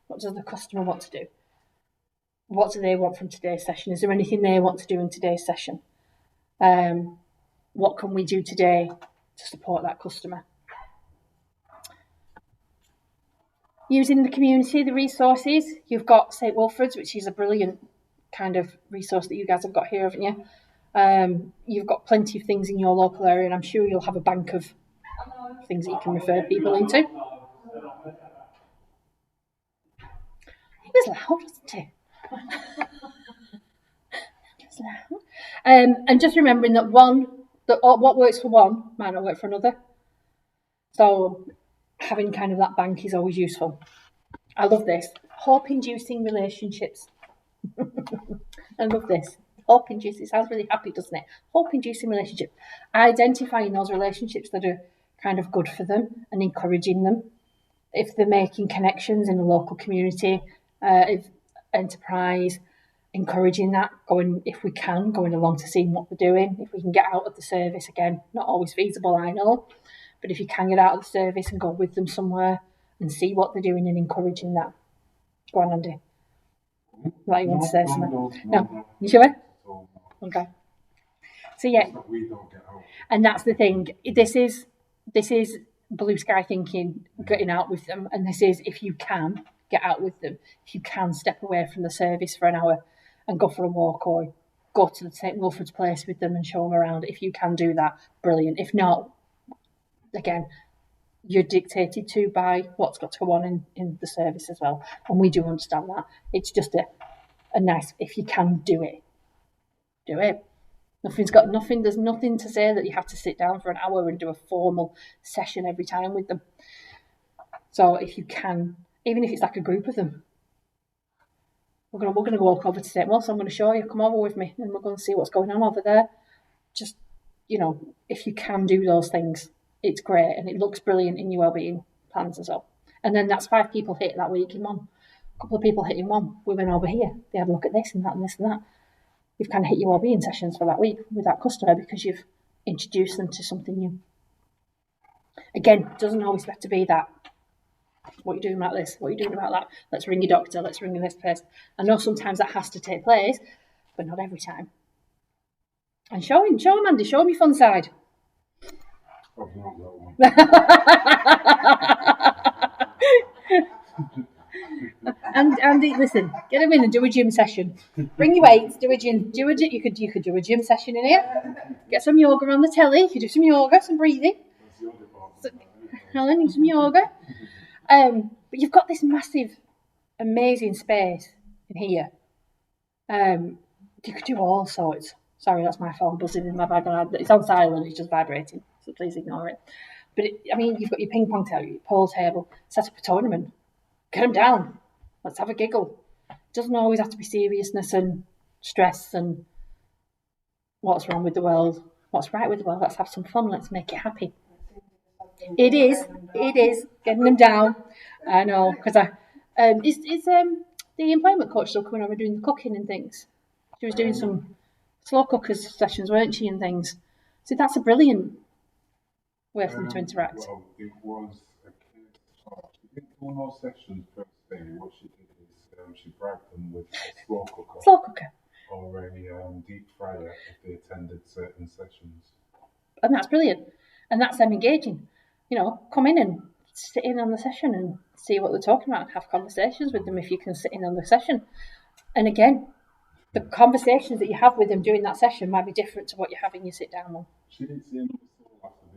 What does the customer want to do? What do they want from today's session? Is there anything they want to do in today's session? What can we do today to support that customer? Using the community, the resources. You've got St Wilfrid's, which is a brilliant kind of resource that you guys have got here, haven't you? You've got plenty of things in your local area, and I'm sure you'll have a bank of things that you can refer people into. It was loud, wasn't it? It was loud. And just remembering that what works for one might not work for another. So having kind of that bank is always useful. I love this. Hope-inducing relationships. I love this. Hope-inducing. It sounds really happy, doesn't it? Hope-inducing relationship. Identifying those relationships that are kind of good for them and encouraging them. If they're making connections in the local community, if enterprise, encouraging that, going along to seeing what they're doing. If we can get out of the service, again, not always feasible, I know, but if you can get out of the service and go with them somewhere and see what they're doing and encouraging that. Go on, Andy. Like you want to say something? No. You sure? Okay. So yeah, and that's the thing. This is blue sky thinking, getting out with them, and this is if you can get out with them, if you can step away from the service for an hour and go for a walk or go to the St Wilfrid's place with them and show them around. If you can do that, brilliant. If not, again, you're dictated to by what's got to go on in the service as well, and we do understand that. It's just a nice, if you can do it, do it. There's nothing to say that you have to sit down for an hour and do a formal session every time with them. So if you can, even if it's like a group of them, we're gonna walk over to St Wilfrid, so I'm going to show you, come over with me, and we're going to see what's going on over there. Just, if you can do those things, it's great, and it looks brilliant in your wellbeing plans as well. And then that's 5 people hit that week in one. A couple of people hit in one. We went over here. They had a look at this and that and this and that. You've kind of hit your wellbeing sessions for that week with that customer because you've introduced them to something new. Again, it doesn't always have to be that. What are you doing about this? What are you doing about that? Let's ring your doctor. Let's ring this place. I know sometimes that has to take place, but not every time. And show him, Andy. Show him your fun side. And Andy, listen, get him in and do a gym session. Bring your weights, do a gym. You could do a gym session in here. Get some yoga on the telly. You could do some yoga, some breathing. Helen, some yoga. But you've got this massive, amazing space in here. You could do all sorts. Sorry, that's my phone buzzing in my bag. It's on silent. It's just vibrating. So please ignore it. But you've got your ping pong table, your pool table. Set up a tournament. Get them down. Let's have a giggle. It doesn't always have to be seriousness and stress and what's wrong with the world, what's right with the world. Let's have some fun. Let's make it happy. It is getting them down. I know, because is the employment coach still coming over doing the cooking and things? She was doing some slow cookers sessions, weren't she, and things. So that's a brilliant way for them to interact. Well, it was a case of, she didn't do no sessions per se. What she did is she bribed them with a slow cooker. Or a deep fryer if they attended certain sessions. And that's brilliant. And that's them engaging. Come in and sit in on the session and see what they're talking about and have conversations with them if you can sit in on the session. And again, the conversations that you have with them during that session might be different to what you're having you sit down on. She didn't see another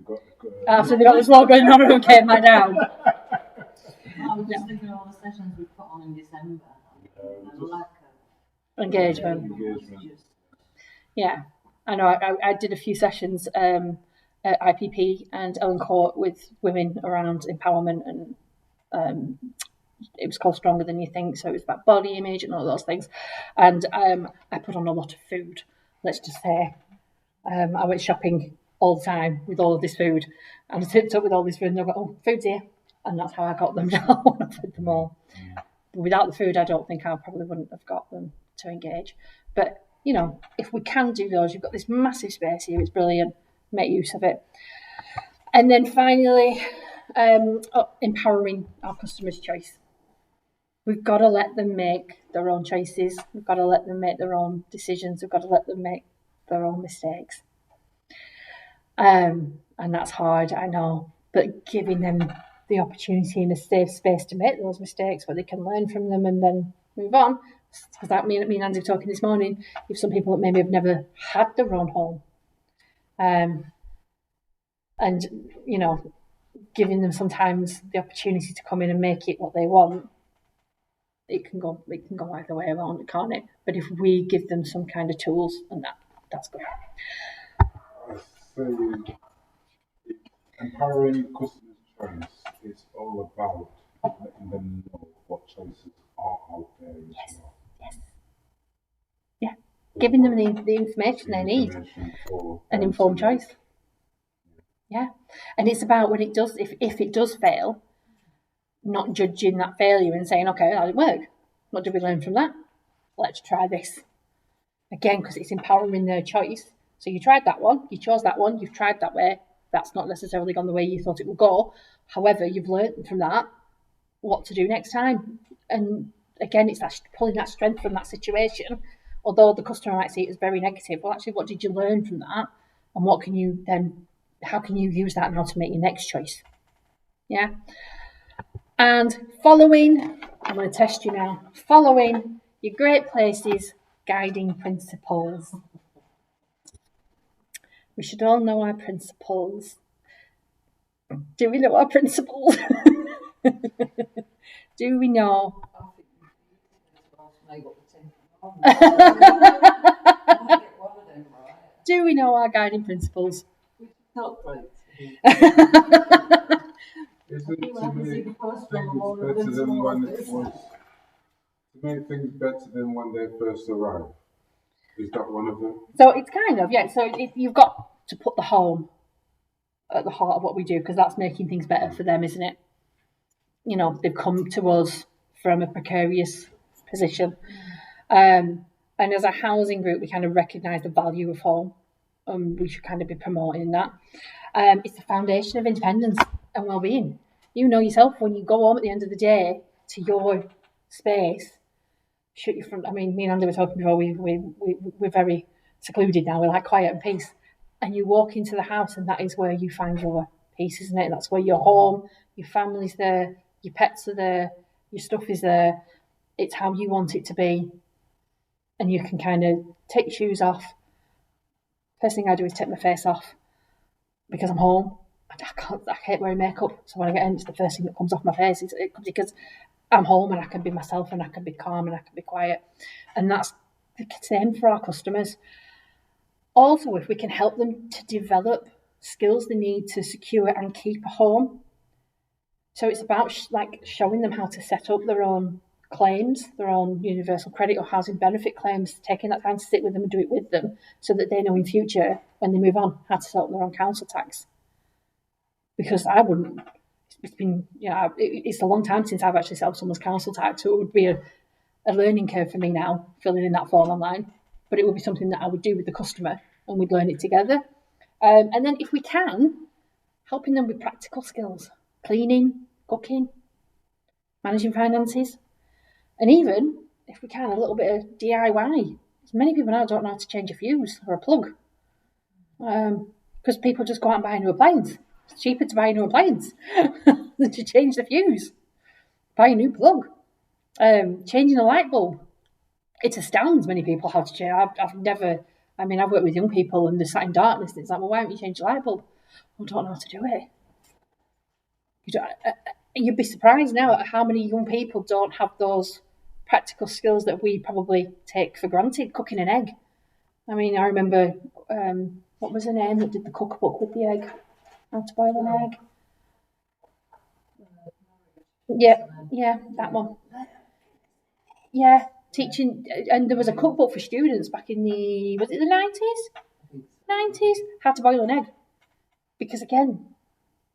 soul after they got the slogan and none of them came back down. I was just thinking of all the sessions we put on in December. Engagement. Yeah, I know. I did a few sessions at IPP and Ellen Court with women around empowerment, and it was called Stronger Than You Think. So it was about body image and all those things. And I put on a lot of food. Let's just say I went shopping all the time with all of this food, and I tipped up with all this food, and I got, oh, food's here, and that's how I got them down. I fed them all. But without the food, I don't think I probably wouldn't have got them to engage. But if we can do those, you've got this massive space here. It's brilliant. Make use of it. And then finally, empowering our customers' choice. We've got to let them make their own choices. We've got to let them make their own decisions. We've got to let them make their own mistakes. And that's hard, I know. But giving them the opportunity and a safe space to make those mistakes where they can learn from them and then move on, because that me and Andy were talking this morning, if some people that maybe have never had their own home, and giving them sometimes the opportunity to come in and make it what they want, it can go either way around, can't it? But if we give them some kind of tools, and that's good. I say empowering customers' choice is all about letting them know what choices are out there as well. Yes. Yeah. Giving them the information they need, an informed choice. Yeah. And it's about when it does, if it does fail, not judging that failure and saying, okay, that didn't work. What did we learn from that? Let's try this. Again, because it's empowering their choice. So you tried that one, you chose that one, you've tried that way. That's not necessarily gone the way you thought it would go. However, you've learned from that what to do next time. And again, it's that pulling that strength from that situation. Although the customer might see it as very negative, well, actually, what did you learn from that? And what can you then, how can you use that now to make your next choice? Yeah. And following, I'm going to test you now, following your Great Places guiding principles. We should all know our principles. Do we know our principles? Do we know? Do we know our guiding principles? Not great. Isn't to make things better than when it was? To make things better than when they first arrived. Is that one of them? So it's kind of, yeah. So if you've got to put the home at the heart of what we do, because that's making things better for them, isn't it? You know, they've come to us from a precarious position. And as a housing group, we kind of recognise the value of home. We should kind of be promoting that. It's the foundation of independence and well-being. You know yourself, when you go home at the end of the day to your space, shut your front. I mean, me and Andy were talking before, we're very secluded now. We like quiet and peace. And you walk into the house and that is where you find your peace, isn't it? That's where your home, your family's there, your pets are there, your stuff is there. It's how you want it to be. And you can kind of take your shoes off. First thing I do is take my face off because I'm home. I hate wearing makeup. So when I get in, it's the first thing that comes off my face. It comes because I'm home and I can be myself and I can be calm and I can be quiet. And that's the same for our customers. Also, if we can help them to develop skills they need to secure and keep a home. So it's about showing them how to set up their own claims, their own universal credit or housing benefit claims, taking that time to sit with them and do it with them so that they know in future when they move on how to set up their own council tax. Because I wouldn't, it's been, it's a long time since I've actually set up someone's council tax, so it would be a learning curve for me now, filling in that form online. But it would be something that I would do with the customer and we'd learn it together. And then if we can, helping them with practical skills, cleaning, cooking, managing finances, and even, if we can, a little bit of DIY. Many people now don't know how to change a fuse or a plug because people just go out and buy a new appliance. It's cheaper to buy a new appliance than to change the fuse. Buy a new plug. Changing a light bulb. It astounds many people how to change. I've worked with young people and they're sat in darkness and it's like, well, why don't you change the light bulb? I don't know how to do it. You'd be surprised now at how many young people don't have those practical skills that we probably take for granted. Cooking an egg. I mean, I remember, what was her name that did the cookbook with the egg? How to boil an egg. Yeah, that one. Yeah, teaching, and there was a cookbook for students back in the 90s? 90s, how to boil an egg. Because again,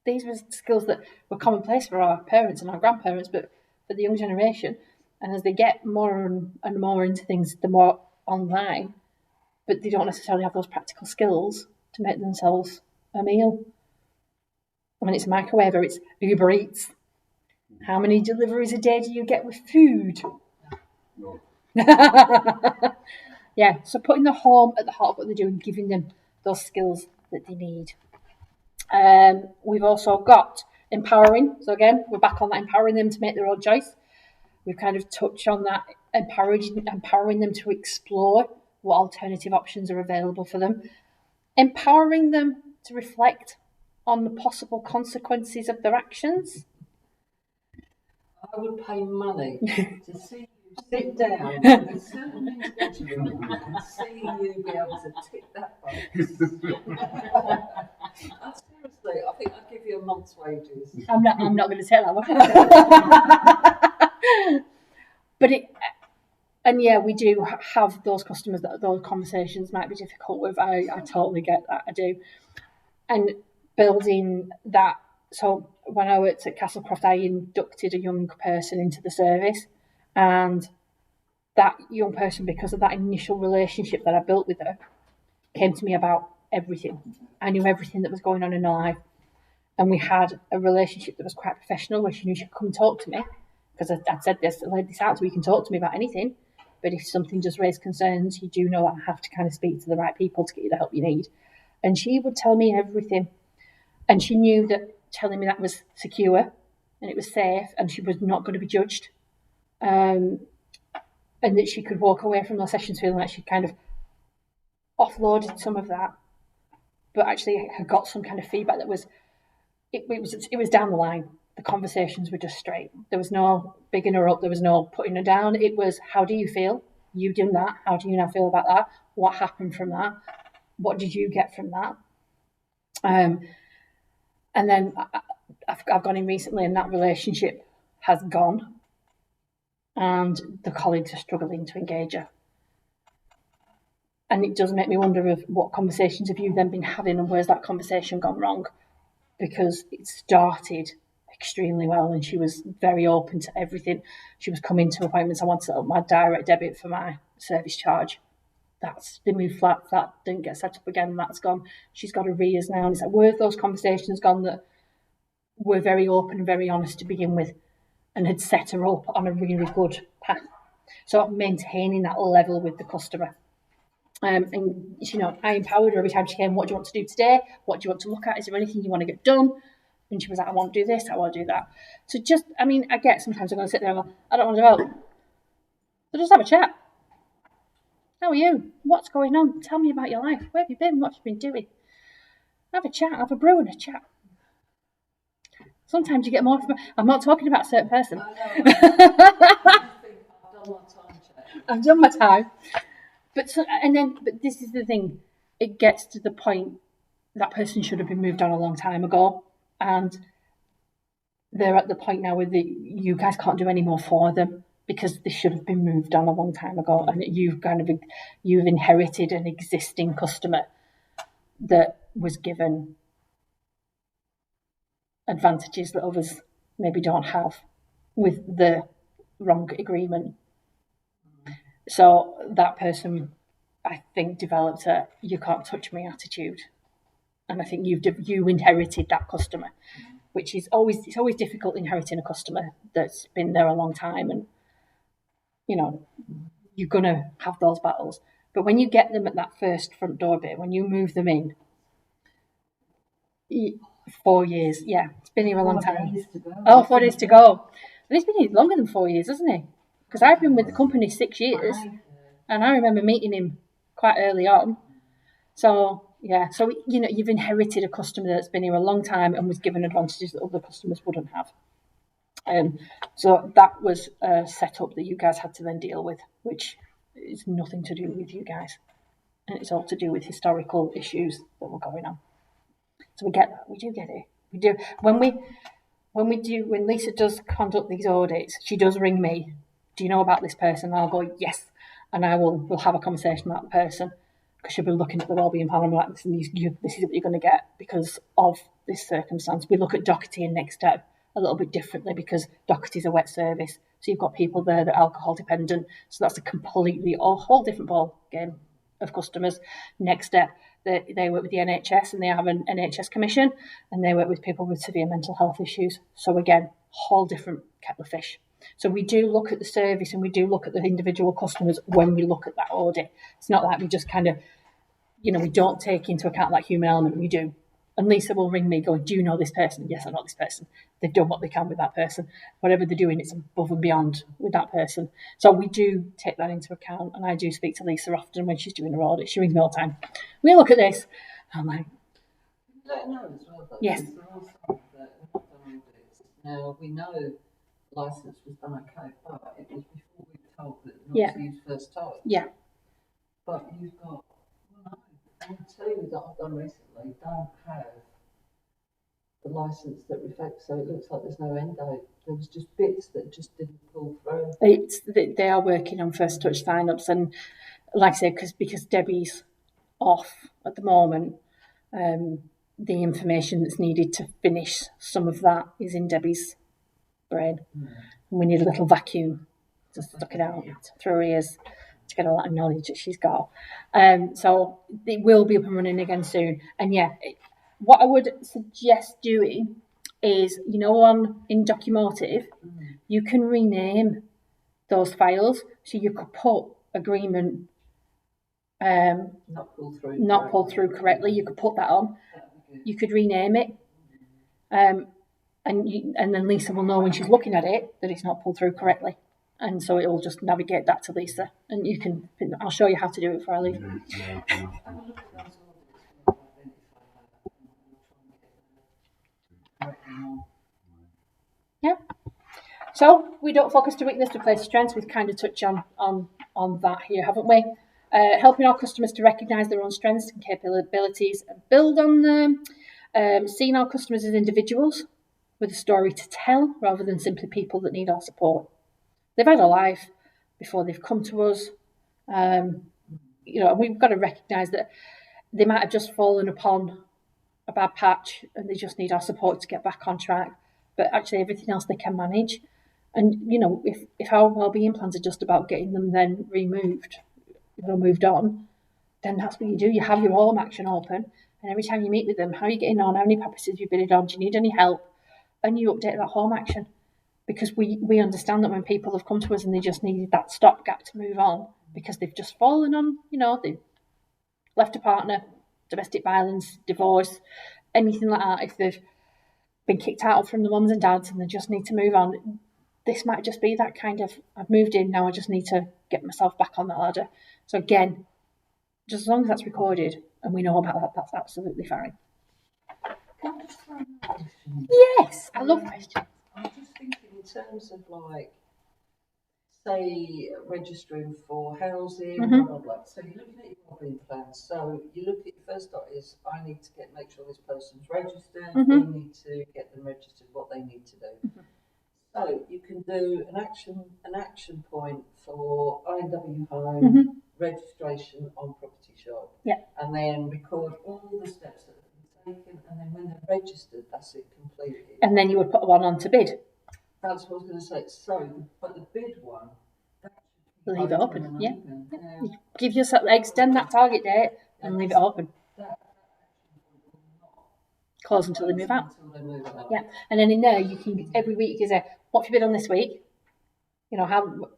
these were skills that were commonplace for our parents and our grandparents, but for the young generation. And as they get more and more into things, the more online, but they don't necessarily have those practical skills to make themselves a meal. I mean, it's a microwave or it's Uber Eats. How many deliveries a day do you get with food? No. Yeah, so putting the home at the heart of what they're doing, giving them those skills that they need. We've also got empowering. So again, we're back on that, empowering them to make their own choice. We've kind of touched on that empowering them to explore what alternative options are available for them, empowering them to reflect on the possible consequences of their actions. I would pay money to see you sit down with certain individuals and see you be able to tick that box. Seriously, I think I'd give you a month's wages. I'm not going to say that one. But we do have those customers that those conversations might be difficult with. I totally get that. I do. And building that. So when I worked at Castlecroft, I inducted a young person into the service, and that young person, because of that initial relationship that I built with her, came to me about everything. I knew everything that was going on in her life, and we had a relationship that was quite professional, where she knew she could come and talk to me, because I'd said this, I laid this out, so you can talk to me about anything. But if something does raise concerns, you do know that I have to kind of speak to the right people to get you the help you need. And she would tell me everything, and she knew that telling me that was secure and it was safe, and she was not going to be judged, and that she could walk away from those sessions feeling like she kind of offloaded some of that, but actually had got some kind of feedback that was it was down the line. The conversations were just straight. There was no bigging her up. There was no putting her down. It was, how do you feel? You done that. How do you now feel about that? What happened from that? What did you get from that? And then I've gone in recently, and that relationship has gone, and the colleagues are struggling to engage her. And it does make me wonder of what conversations have you then been having, and where's that conversation gone wrong? Because it started extremely well, and she was very open to everything. She was coming to appointments. I want to set up my direct debit for my service charge. They moved flat, that didn't get set up again, and that's gone. She's got arrears now, and it's like, where have those conversations gone that were very open and very honest to begin with, and had set her up on a really good path? So maintaining that level with the customer. And I empowered her every time she came. What do you want to do today? What do you want to look at? Is there anything you want to get done? And she was like, I want to do this, I want to do that. So I get sometimes I'm going to sit there and go, I don't want to develop. So just have a chat. How are you? What's going on? Tell me about your life. Where have you been? What have you been doing? Have a chat, have a brew and a chat. Sometimes you get more from. I'm not talking about a certain person. I've done my time. But this is the thing. It gets to the point that person should have been moved on a long time ago, and they're at the point now where you guys can't do any more for them, because they should have been moved on a long time ago, and you've inherited an existing customer that was given advantages that others maybe don't have with the wrong agreement. So that person, I think, developed a "you can't touch me" attitude, and I think you inherited that customer, which is always difficult, inheriting a customer that's been there a long time, and you're gonna have those battles. But when you get them at that first front door bit, when you move them in, 4 years, yeah, it's been here a long time. 4 days to go. But he's been here longer than 4 years, hasn't he? Because I've been with the company 6 years, and I remember meeting him quite early on. So yeah, you've inherited a customer that's been here a long time and was given advantages that other customers wouldn't have. So that was a setup that you guys had to then deal with, which is nothing to do with you guys, and it's all to do with historical issues that were going on. So we get that. We do get it. We do. When Lisa does conduct these audits, she does ring me. Do you know about this person? And I'll go, yes, and we'll have a conversation about the person, because she'll be looking at the wellbeing plan. I'm like, this is what you're going to get because of this circumstance. We look at Doherty and Next Step a little bit differently, because Doherty is a wet service, so you've got people there that are alcohol dependent. So that's a whole different ball game of customers. Next Step, they work with the NHS, and they have an NHS commission, and they work with people with severe mental health issues. So again, whole different kettle of fish. So we do look at the service, and we do look at the individual customers when we look at that audit. It's not like we just kind of, we don't take into account that human element. We do. And Lisa will ring me going, do you know this person? Yes, I know this person. They've done what they can with that person. Whatever they're doing, it's above and beyond with that person. So we do take that into account. And I do speak to Lisa often when she's doing her audit. She rings me all the time. We look at this. I'm like, let her know as well, though. Yes. There are some that we're not done audits. Now, we know the licence was done okay, but it was before we were told that not to use first touch. Yeah. But you've got, and two that I've done recently don't have the licence that reflects, so it looks like there's no end date. There was just bits that just didn't pull through. They are working on first touch sign-ups, and like I said, because Debbie's off at the moment, the information that's needed to finish some of that is in Debbie's brain. And we need a little vacuum to suck it out through her ears to get all that knowledge that she's got. So it will be up and running again soon. And what I would suggest doing is, in Documotive, you can rename those files. So you could put agreement not pulled through correctly. You could put that on. You could rename it. And then Lisa will know when she's looking at it that it's not pulled through correctly. And so it'll just navigate that to Lisa. And I'll show you how to do it before I leave. Yeah. So we don't focus to weakness to play to strengths. We've kind of touched on that here, haven't we? Helping our customers to recognise their own strengths and capabilities and build on them. Seeing our customers as individuals with a story to tell rather than simply people that need our support. They've had a life before they've come to us. We've got to recognise that they might have just fallen upon a bad patch and they just need our support to get back on track. But actually everything else they can manage. And, if our wellbeing plans are just about getting them then moved on, then that's what you do. You have your home action open, and every time you meet with them, how are you getting on? How many practices have you been on? Do you need any help? And you update that home action, because we understand that when people have come to us and they just needed that stopgap to move on because they've just fallen on, they've left a partner, domestic violence, divorce, anything like that. If they've been kicked out from the mums and dads and they just need to move on, this might just be that kind of, I've moved in, now I just need to get myself back on that ladder. So again, just as long as that's recorded and we know about that, that's absolutely fine. Can I just throw another question? Yes, I love questions. I'm just thinking in terms of say registering for housing, blah, blah, blah. So you're looking at your wellbeing plans. So you look at your first dot is, I need to make sure this person's registered. We need to get them registered, what they need to do. So you can do an action point for INW home registration on Property Shop. Yeah. And then record all the steps that have been taken, and then when they're registered, that's it completed. And then you would put one on to bid. That's what I was going to say. So, but the bid one, leave it open. Yeah. Give yourself, extend that target date and leave it open. Close until they move out. Yeah. And then in there, you can, every week, you can say, what have you bid on this week? How,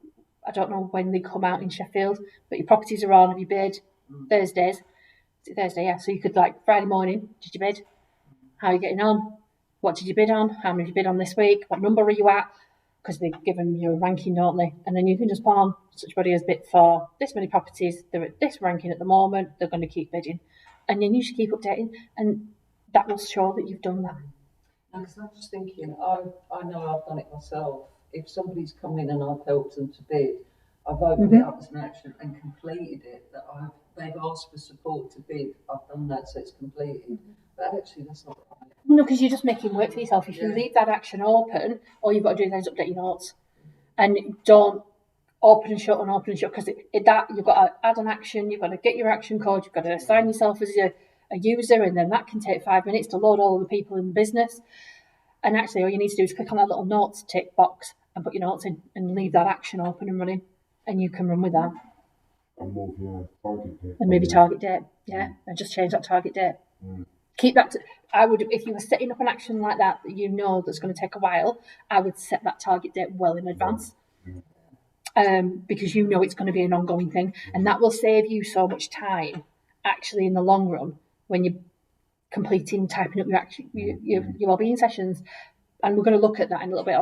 I don't know when they come out in Sheffield, but your properties are on. Have you bid? Thursdays. Is it Thursday? Yeah. So you could, Friday morning, did you bid? How are you getting on? What did you bid on? How many have you bid on this week? What number are you at? Because they've given you a ranking, don't they? And then you can just put on, such body has bid for this many properties. They're at this ranking at the moment. They're going to keep bidding. And then you should keep updating. And that will show that you've done that. Because I'm just thinking, I know I've done it myself. If somebody's come in and I've helped them to bid, I've opened it up as an action and completed it. That they've asked for support to bid. I've done that, so it's completed. But actually, that's not right. No, because you're just making work for yourself. If you leave that action open, all you've got to do is update your notes, and don't open and shut, because that you've got to add an action. You've got to get your action code. You've got to assign yourself as a user, and then that can take 5 minutes to load all of the people in the business. And actually, all you need to do is click on that little notes tick box and put your notes in, and leave that action open and running, and you can run with that. And move your target date. And move your target date, and just change that target date. Keep that. I would, if you were setting up an action like that that's going to take a while, I would set that target date well in advance, because it's going to be an ongoing thing, and that will save you so much time. Actually, in the long run, when you're typing up your wellbeing sessions, and we're going to look at that in a little bit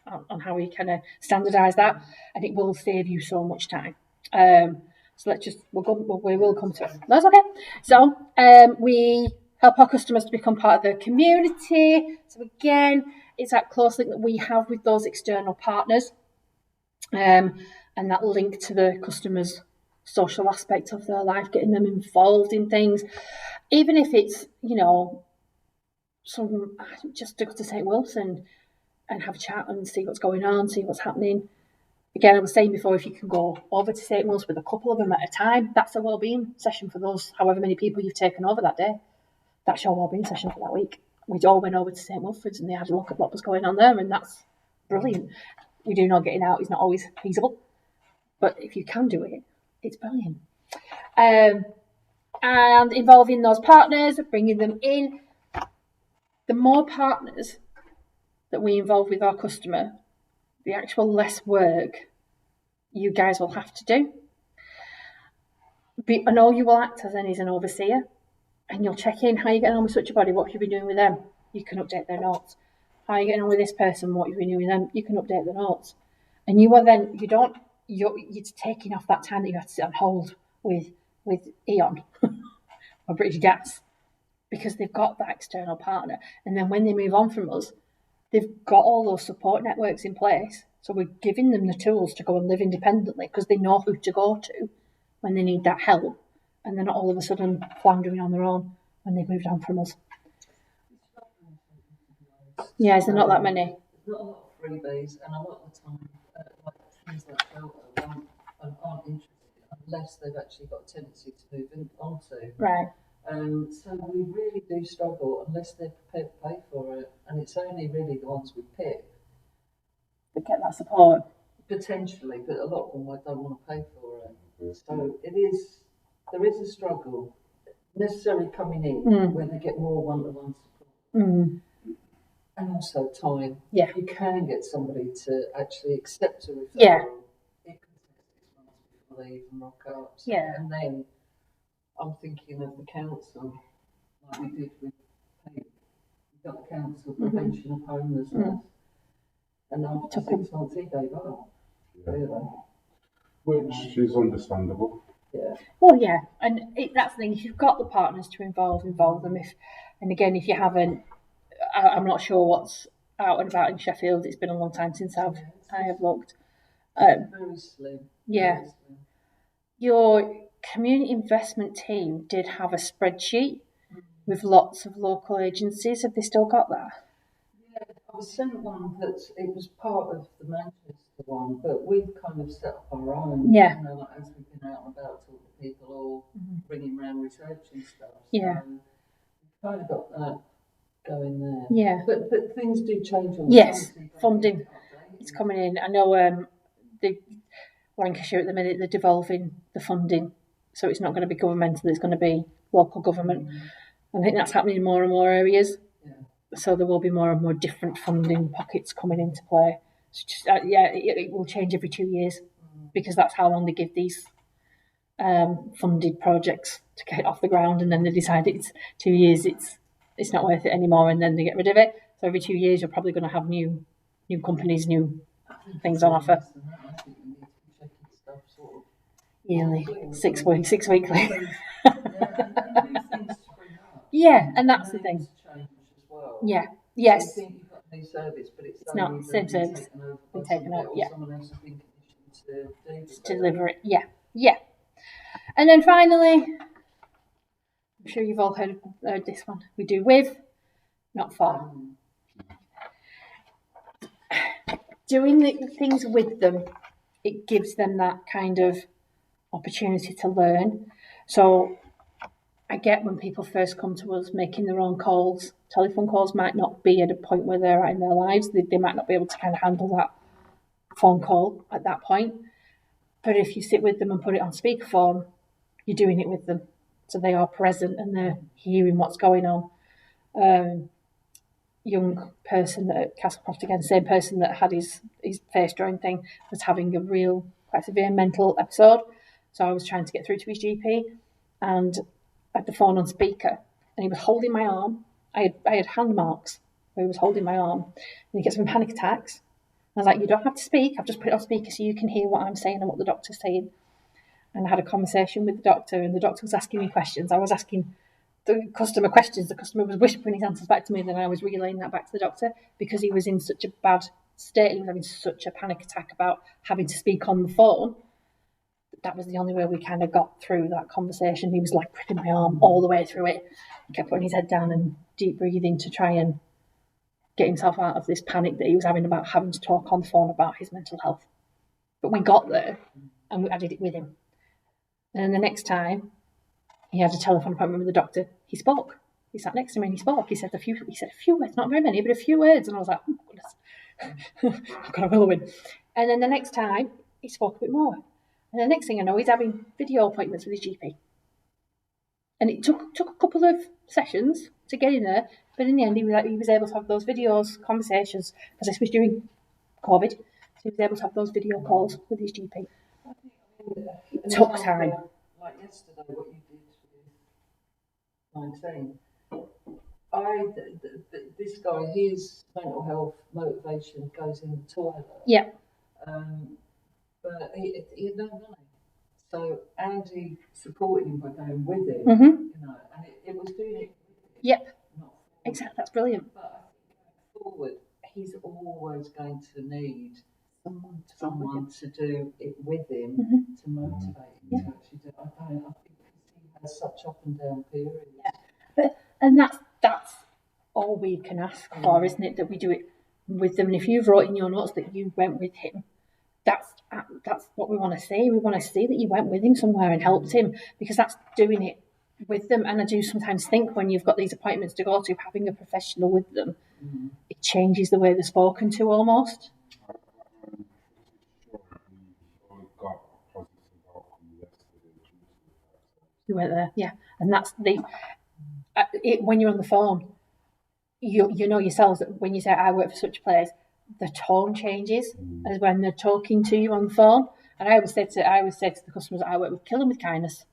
on how we kind of standardise that, and it will save you so much time. So we will come to it. That's okay. So we help our customers to become part of the community. So again, it's that close link that we have with those external partners, and that link to the customer's social aspect of their life, getting them involved in things, even if it's, just to go to St Wilfrid and have a chat and see what's going on, see what's happening. Again, I was saying before, if you can go over to St Wilfrid with a couple of them at a time, that's a wellbeing session for those however many people you've taken over that day. That's your wellbeing session for that week. We all went over to St Wilfrid's and they had a look at what was going on there, and that's brilliant. We do know getting out is not always feasible, but if you can do it, it's brilliant. And involving those partners, bringing them in. The more partners that we involve with our customer, the actual less work you guys will have to do. And all you will act as then is an overseer, and you'll check in how you getting on with such a body, what have you been doing with them? You can update their notes. How are you getting on with this person? What have you been doing with them? You can update the notes. And you're taking off that time that you have to sit on hold with Eon or British Gas, because they've got that external partner. And then when they move on from us, they've got all those support networks in place. So we're giving them the tools to go and live independently because they know who to go to when they need that help. And they're not all of a sudden floundering on their own when they've moved on from us. Yeah, there's not that many. There's not a lot of freebies, and a lot of the time, things like shelter aren't interested unless they've actually got a tendency to move onto. Right. So we really do struggle unless they're prepared to pay for it, and it's only really the ones we pick that get that support. Potentially, but a lot of them don't want to pay for it. So there is a struggle necessarily coming in where they get more one-to-one support. And also time. Yeah. You can get somebody to actually accept a referral. Yeah. It can take 6 months before they even rock up. So, yeah. And then I'm thinking of the council, like we did with Pete. We got the council prevention of homelessness. And after 6 months he gave up. Yeah. Really. Which is understandable. Yeah. Well, yeah. And that's the thing. If you've got the partners to involve them. And again, if you haven't, I'm not sure what's out and about in Sheffield. It's been a long time since I have looked. Very slim. Yeah. Very slim. Your community investment team did have a spreadsheet with lots of local agencies. Have they still got that? Yeah, I was sent one that it was part of the Manchester one, but we've kind of set up our own. Yeah. Like as we've been out and about talking to people or bringing around research and stuff. Yeah. So we've kind of got that going there. Yeah. But things do change all the yes, time. So funding. It's coming in. I know the Lancashire at the minute, they're devolving the funding. So it's not going to be governmental, it's going to be local government. And I think that's happening in more and more areas. Yeah. So there will be more and more different funding pockets coming into play. So just, it will change every 2 years because that's how long they give these funded projects to get it off the ground, and then they decide it's 2 years, it's not worth it anymore, and then they get rid of it. So every 2 years you're probably going to have new companies, new things on offer. Yearly, 6 weeks, 6 weekly. Yeah, and that's the thing. Yeah, yes. So you think you've got a new service, but it's not same service. Been taken over, yeah. Someone else has been commissioned to deliver it. Yeah. And then finally, I'm sure you've all heard this one. We do with, not for. Doing the things with them, it gives them that kind of opportunity to learn. So I get when people first come to us making their own calls. Telephone calls might not be at a point where they're at in their lives. They might not be able to kind of handle that phone call at that point. But if you sit with them and put it on speakerphone, you're doing it with them. So they are present and they're hearing what's going on. Young person at Castlecroft, again, same person that had his face drawing thing, was having a real quite severe mental episode. So I was trying to get through to his GP and had the phone on speaker. and he was holding my arm. I had hand marks where he was holding my arm, and he gets some panic attacks. I was like, you don't have to speak. I've just put it on speaker so you can hear what I'm saying and what the doctor's saying. And I had a conversation with the doctor, and the doctor was asking me questions. I was asking the customer questions. The customer was whispering his answers back to me, and then I was relaying that back to the doctor because he was in such a bad state. He was having such a panic attack about having to speak on the phone. That was the only way we kind of got through that conversation. He was like gripping my arm all the way through it. He kept putting his head down and deep breathing to try and get himself out of this panic that he was having about having to talk on the phone about his mental health. But we got there, and I did it with him. And then the next time he had a telephone appointment with the doctor, he spoke. He sat next to me and he spoke. He said a few words, not very many, but a few words. And I was like, oh, goodness, I've got a whirlwind. And then the next time he spoke a bit more. And the next thing I know, he's having video appointments with his GP. And it took a couple of sessions to get in there, but in the end, he was able to have those videos, conversations, because this was during COVID, so he was able to have those video calls with his GP. It took time. Like yesterday, what you did with 19. This guy, his mental health motivation goes in the toilet. Yeah. But he had no money. So Andy supported him by going with him, Mm-hmm. and it was doing it. Yep. Exactly. That's brilliant. But I think going forward, he's always going to need someone to do it with him, mm-hmm. to motivate him to actually do it. I think he has such up and down periods. Yeah. And that's all we can ask for, isn't it? That we do it with them. And if you've wrote in your notes that you went with him, that's what we want to see. We want to see that you went with him somewhere and helped him, because that's doing it with them. And I do sometimes think when you've got these appointments to go to, having a professional with them, it changes the way they're spoken to almost. You went there, yeah. And that's when you're on the phone, you know yourselves that when you say I work for such a place, the tone changes as when they're talking to you on the phone. And I always say to the customers that I work with, kill them with kindness.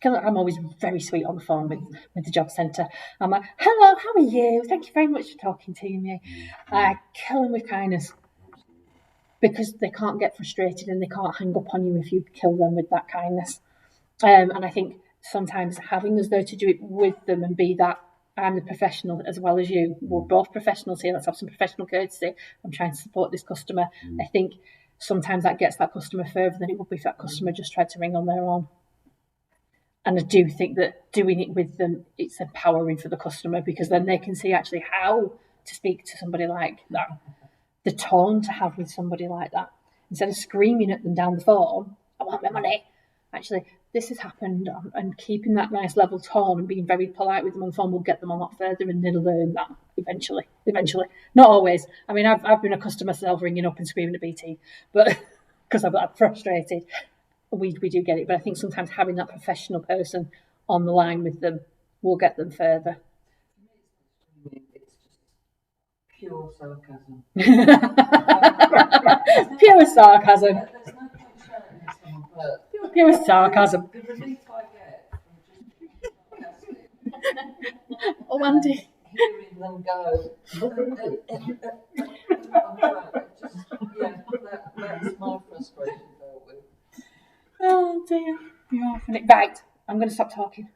I'm always very sweet on the phone with the job centre. I'm like, hello, how are you? Thank you very much for talking to me. Kill them with kindness, because they can't get frustrated and they can't hang up on you if you kill them with that kindness. And I think sometimes having us there to do it with them and be that I'm the professional as well as you. We're both professionals here. Let's have some professional courtesy. I'm trying to support this customer. I think sometimes that gets that customer further than it would be if that customer just tried to ring on their own. And I do think that doing it with them, it's empowering for the customer, because then they can see actually how to speak to somebody like that, the tone to have with somebody like that. Instead of screaming at them down the phone, I want my money. Actually, this has happened, and keeping that nice level tone and being very polite with them on the phone will get them a lot further, and they'll learn that eventually. Not always. I mean, I've been a customer myself, ringing up and screaming at BT, but because I'm frustrated. We do get it, but I think sometimes having that professional person on the line with them will get them further. It's just pure sarcasm. Pure sarcasm. There's no point shouting at someone, but Pure sarcasm. the relief I get from just being sarcastic. Oh, Andy. Hearing them go. That's my frustration dealt with. Oh dear. Yeah. Right, I'm going to stop talking.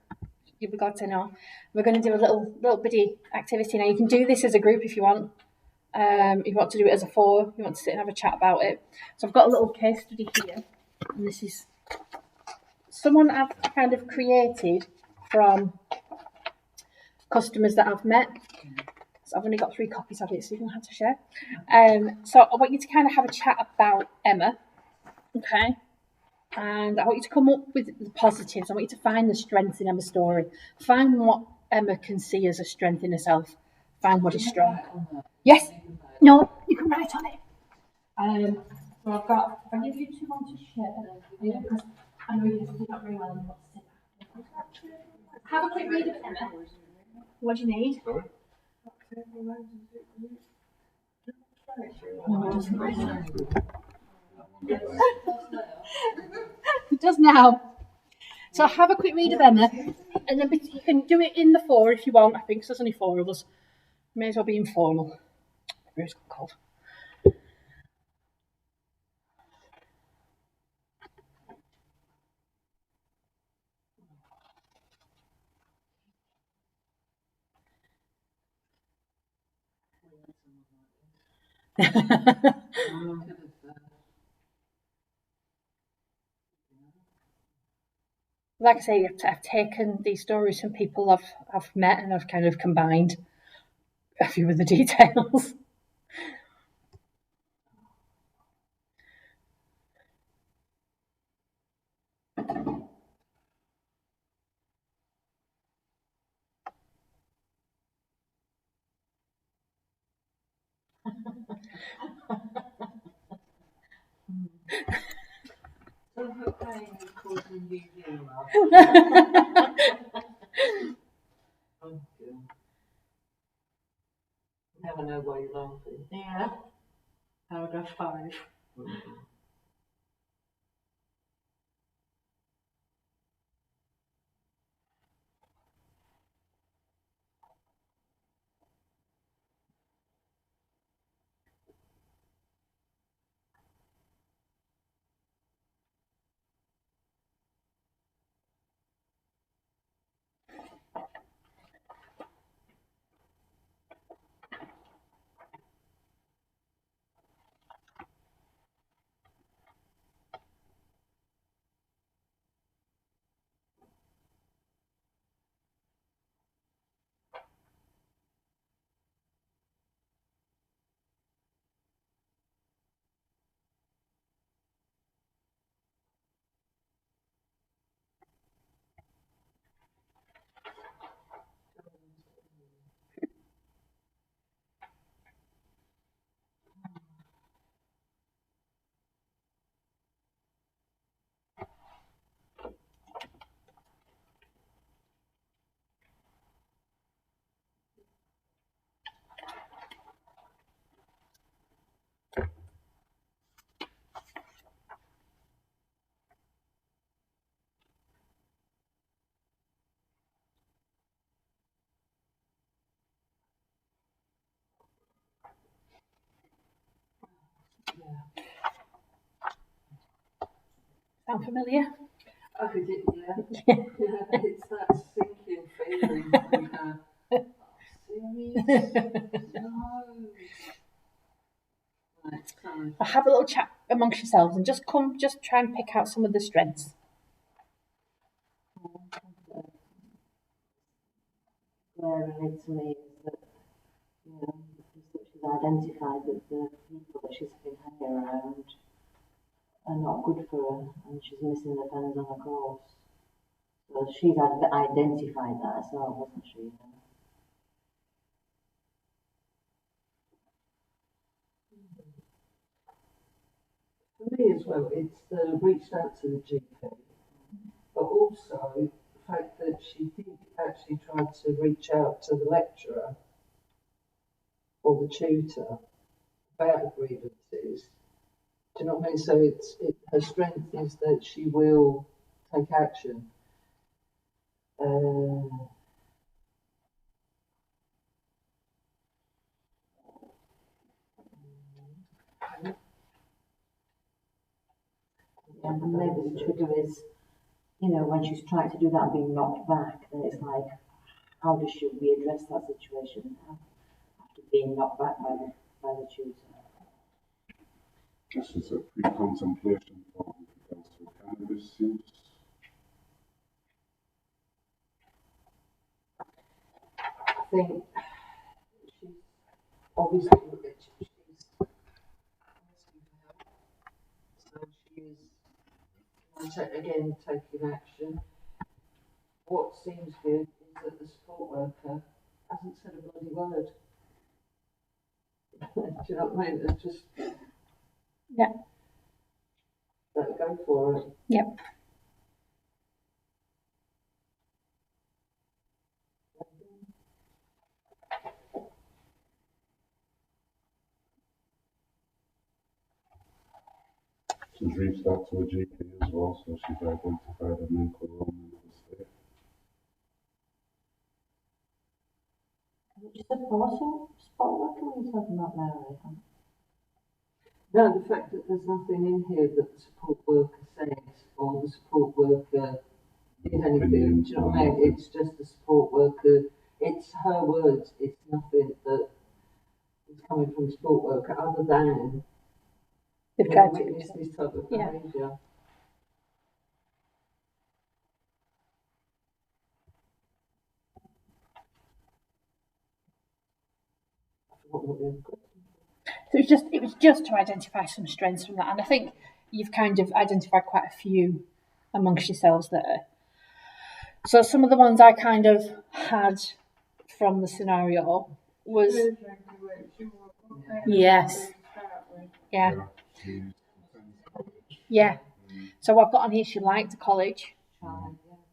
You've got to know. We're going to do a little bitty activity now. You can do this as a group if you want. If you want to do it as a four, you want to sit and have a chat about it. So I've got a little case study here, and this is someone I've kind of created from customers that I've met. So I've only got 3 copies of it, so you don't have to share. So I want you to kind of have a chat about Emma, okay? And I want you to come up with the positives. I want you to find the strengths in Emma's story. Find what Emma can see as a strength in herself. Find what is strong. Yes. No, you can write on it. So I've got, if I give you 2 on to share, because I know you did not very well in what's in that. Have a quick read of Emma. What do you need? No, it doesn't. It does now. So have a quick read of Emma. And then you can do it in the 4 if you want. I think there's only 4 of us. May as well be informal. It's cold. Like I say, I've taken these stories from people I've met and I've kind of combined a few of the details. So her pain is causing you humour. Oh, dear. Never know why you're laughing. Yeah. Paragraph 5. Sound familiar? Oh, is it? Yeah. It's that sinking feeling when serious? No. Right, sorry. Have a little chat amongst yourselves and just try and pick out some of the strengths. Glaringly to me is that, you know, she's identified that the people that she's been hanging around are not good for her and she's missing the pens on her course. So she's identified that herself, wasn't she? For me as well, it's reached out to the GP, but also the fact that she did actually try to reach out to the lecturer or the tutor about grievances. Do you know what I mean? So her strength is that she will take action. And maybe the trigger is, you know, when she's trying to do that and being knocked back, then it's like, how does she readdress that situation after being knocked back by the tutor? This is a pre-contemplation form with regards to cannabis use. I think she's obviously she's asking for help, so she is again taking action. What seems good is that the support worker hasn't said a bloody word. Do you know what I mean? It's just Yeah. let go for it. Yep. She's reached out to a GP as well, so she's identified a mental state. Which supporting sport worker were you talking about, Mary? No, the fact that there's nothing in here that the support worker says or the support worker did anything, do you know what I mean? It's just the support worker, it's her words, it's nothing that is coming from the support worker other than They've tried to witness this type of Yeah. behaviour. So it was just to identify some strengths from that, and I think you've kind of identified quite a few amongst yourselves there. So some of the ones I kind of had from the scenario was yes, yeah. So I've got on here she liked college.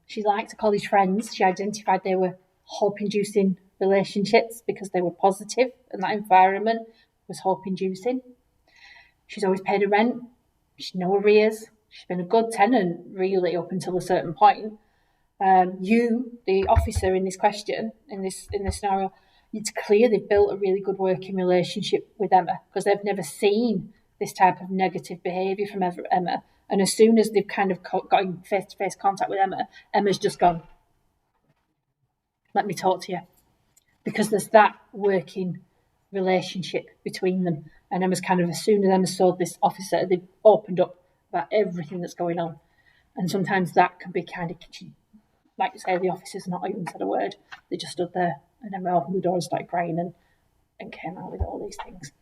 She liked college friends. She identified they were hope-inducing relationships because they were positive and that environment was hope-inducing. She's always paid her rent. She's no arrears. She's been a good tenant, really, up until a certain point. You, the officer in this question, in this scenario, it's clear they've built a really good working relationship with Emma because they've never seen this type of negative behaviour from Emma. And as soon as they've kind of got in face-to-face contact with Emma, Emma's just gone, let me talk to you. Because there's that working relationship between them. And Emma's kind of, as soon as Emma saw this officer, they've opened up about everything that's going on. And sometimes that can be kind of, like you say, the officer's not even said a word. They just stood there and Emma opened the door and started crying and came out with all these things.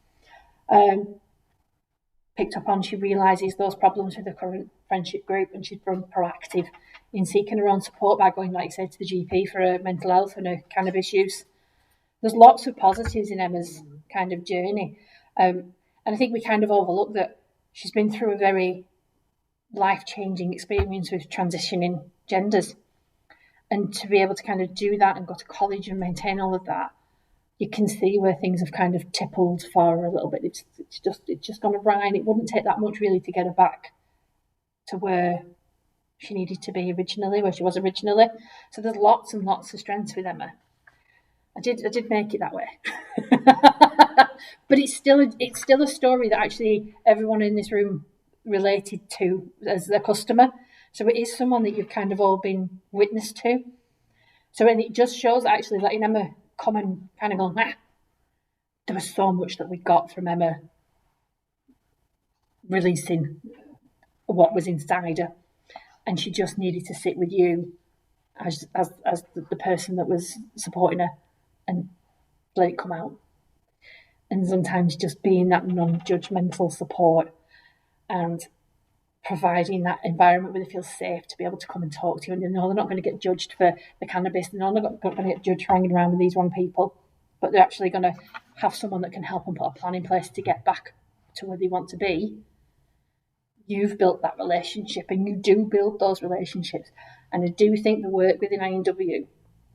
Picked up on, she realises those problems with the current friendship group and she's been proactive in seeking her own support by going, like you said, to the GP for her mental health and her cannabis use. There's lots of positives in Emma's kind of journey. And I think we kind of overlook that she's been through a very life-changing experience with transitioning genders. And to be able to kind of do that and go to college and maintain all of that, you can see where things have kind of tippled for her a little bit. It's just gone awry, and it wouldn't take that much really to get her back to where she needed to be originally, where she was originally. So there's lots and lots of strengths with Emma. I did make it that way, but it's still a story that actually everyone in this room related to as their customer. So it is someone that you've kind of all been witness to. So and it just shows actually letting Emma come and kind of go, there was so much that we got from Emma releasing what was inside her, and she just needed to sit with you as the person that was supporting her and let it come out. And sometimes just being that non-judgmental support and providing that environment where they feel safe to be able to come and talk to you, and they know they're not going to get judged for the cannabis, they're not going to get judged for hanging around with these wrong people, but they're actually going to have someone that can help them put a plan in place to get back to where they want to be. You've built that relationship, and you do build those relationships. And I do think the work within INW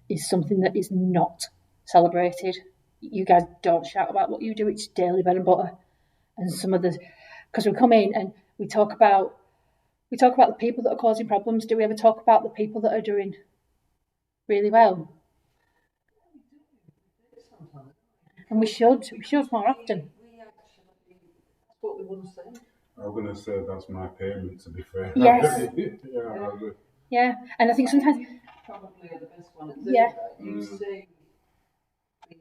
is something that is not celebrated. You guys don't shout about what you do, it's daily bread and butter. And some of the, because we come in and we talk about the people that are causing problems. Do we ever talk about the people that are doing really well? And we should more often. That's what we want to say. I'm going to say that's my payment, to be fair. Yes. Yeah, I agree. Yeah, and I think sometimes Probably the best one at Yeah. You see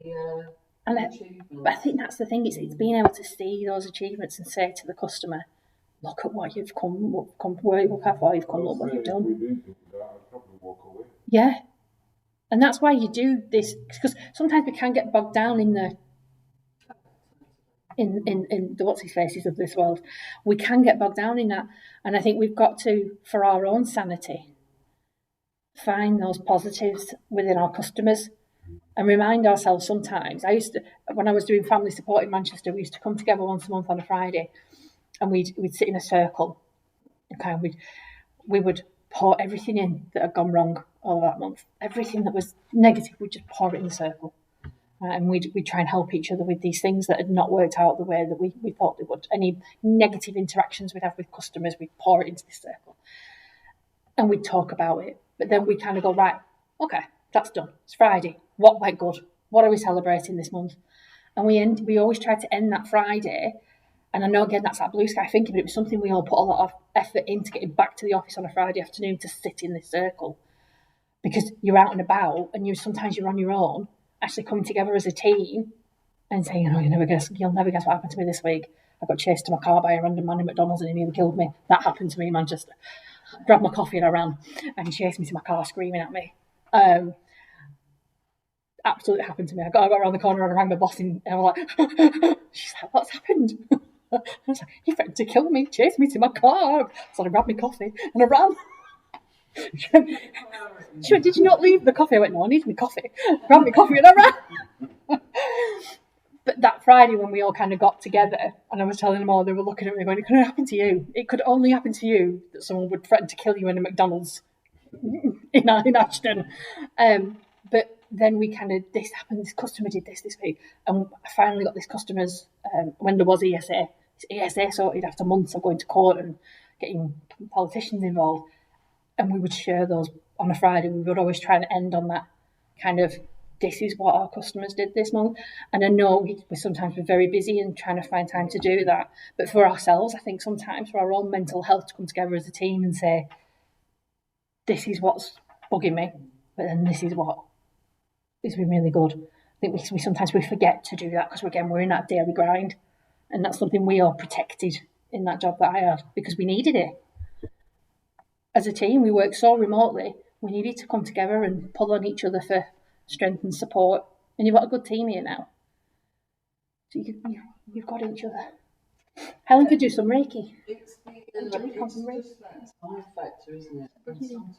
the and achievements. but I think that's the thing, it's being able to see those achievements and say to the customer, look at what you've come look how far you've come, look what you've done. If we didn't do that, I'd probably walk away. Yeah. And that's why you do this, because sometimes we can get bogged down in the what's his faces of this world. We can get bogged down in that, and I think we've got to, for our own sanity, find those positives within our customers and remind ourselves sometimes. When I was doing family support in Manchester, we used to come together once a month on a Friday, and we'd sit in a circle, and we would pour everything in that had gone wrong all that month. Everything that was negative, we'd just pour it in the circle. And we'd try and help each other with these things that had not worked out the way that we thought they would. Any negative interactions we'd have with customers, we'd pour it into this circle. And we'd talk about it. But then we'd kind of go, right, okay, that's done. It's Friday. What went good? what are we celebrating this month? And we always try to end that Friday. And I know, again, that's that blue sky thinking, but it was something we all put a lot of effort into getting back to the office on a Friday afternoon to sit in this circle. Because you're out and about, and sometimes you're on your own, actually coming together as a team and saying, you'll never guess what happened to me this week. I got chased to my car by a random man in McDonald's and he nearly killed me. That happened to me in Manchester. Grabbed my coffee and I ran, and he chased me to my car screaming at me. Absolutely happened to me. I got around the corner and I rang my boss and I was like, she's like, what's happened? I was like, he threatened to kill me, chased me to my car. So I grabbed my coffee and I ran. She went, did you not leave the coffee? I went, no, I need my coffee. Grabbed my coffee and I ran. But that Friday when we all kind of got together and I was telling them all, they were looking at me going, it couldn't happen to you. It could only happen to you that someone would threaten to kill you in a McDonald's in Ashton. But then we kind of, this happened, this customer did this week. And I finally got this customer's, when there was ESA, sorted after months of going to court and getting politicians involved. And we would share those on a Friday. We would always try and end on that kind of, this is what our customers did this month. And I know we sometimes we're very busy and trying to find time to do that. But for ourselves, I think sometimes for our own mental health to come together as a team and say, this is what's bugging me, but then this is what has been really good. I think we sometimes we forget to do that because we're in that daily grind. And that's something we all protected in that job that I had because we needed it. As a team, we worked so remotely, we needed to come together and pull on each other for strength and support. And you've got a good team here now. So you've got each other. Helen could do some Reiki. It's just that time factor, isn't it? And sometimes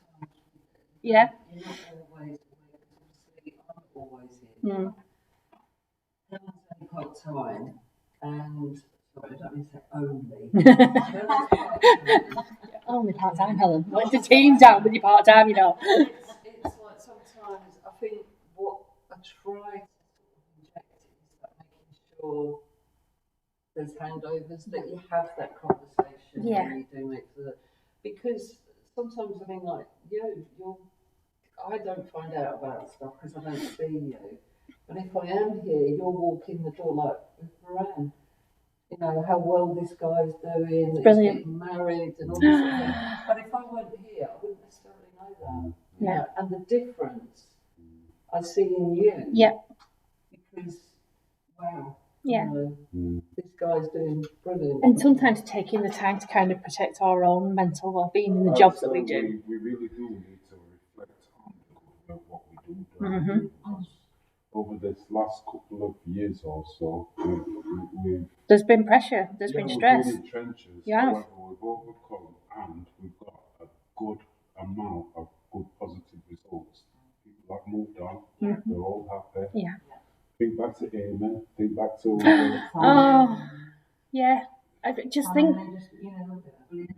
yeah. You're not always, obviously, I'm always here. Helen's only part-time, and sorry, I don't mean to say only. Only part-time, Helen. Let the team down with your part-time, you know. It's like sometimes I think what I try to inject is like making sure there's handovers, that you have that conversation when you do it. Because sometimes I mean, like I don't find out about stuff because I don't see you. But if I am here, you're walking the door like with Moran. You know, how well this guy's doing, that he's getting married and all this sort of thing. But if I weren't here, I wouldn't necessarily know that. Yeah. Know? And the difference I see in you. Yeah. Because, wow. Yeah. This guy's doing brilliant. And sometimes taking the time to kind of protect our own mental well-being in the jobs that we do. We really do need to reflect on what we do. Because over this last couple of years or so, there's been pressure, there's been stress. We've been in trenches, however, we've overcome and we've got a good amount of good positive results. People have moved on, they're all happy. Yeah. Think back to Amy, think back to... yeah. I just think...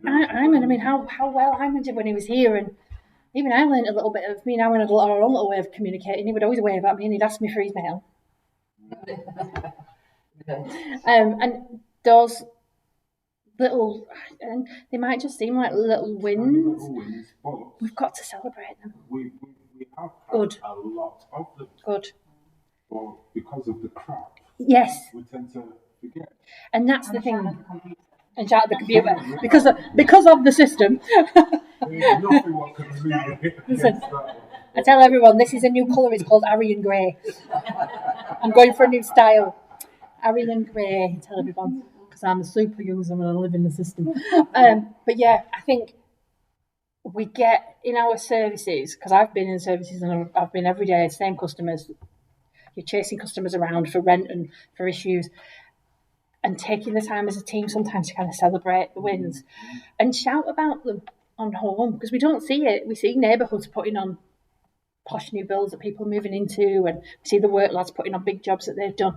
I mean, how well Hyman did when he was here, and even I learned a little bit of, me and Aaron had our own little way of communicating. He would always wave at me and he'd ask me for his mail. And those little, and they might just seem like little wins. But we've got to celebrate them. We have had a lot of them. Good. But because of the crap, yes, we tend to forget. And that's the thing. And shout at the computer because of the system. Listen, I tell everyone this is a new colour. It's called Aryan Grey. I'm going for a new style. Aryan Grey. Tell everyone because I'm a super user and I live in the system. But yeah, I think we get in our services, because I've been in services and I've been every day, same customers. You're chasing customers around for rent and for issues. And taking the time as a team sometimes to kind of celebrate the wins and shout about them on home, because we don't see it. We see neighbourhoods putting on posh new builds that people are moving into, and we see the work lads putting on big jobs that they've done.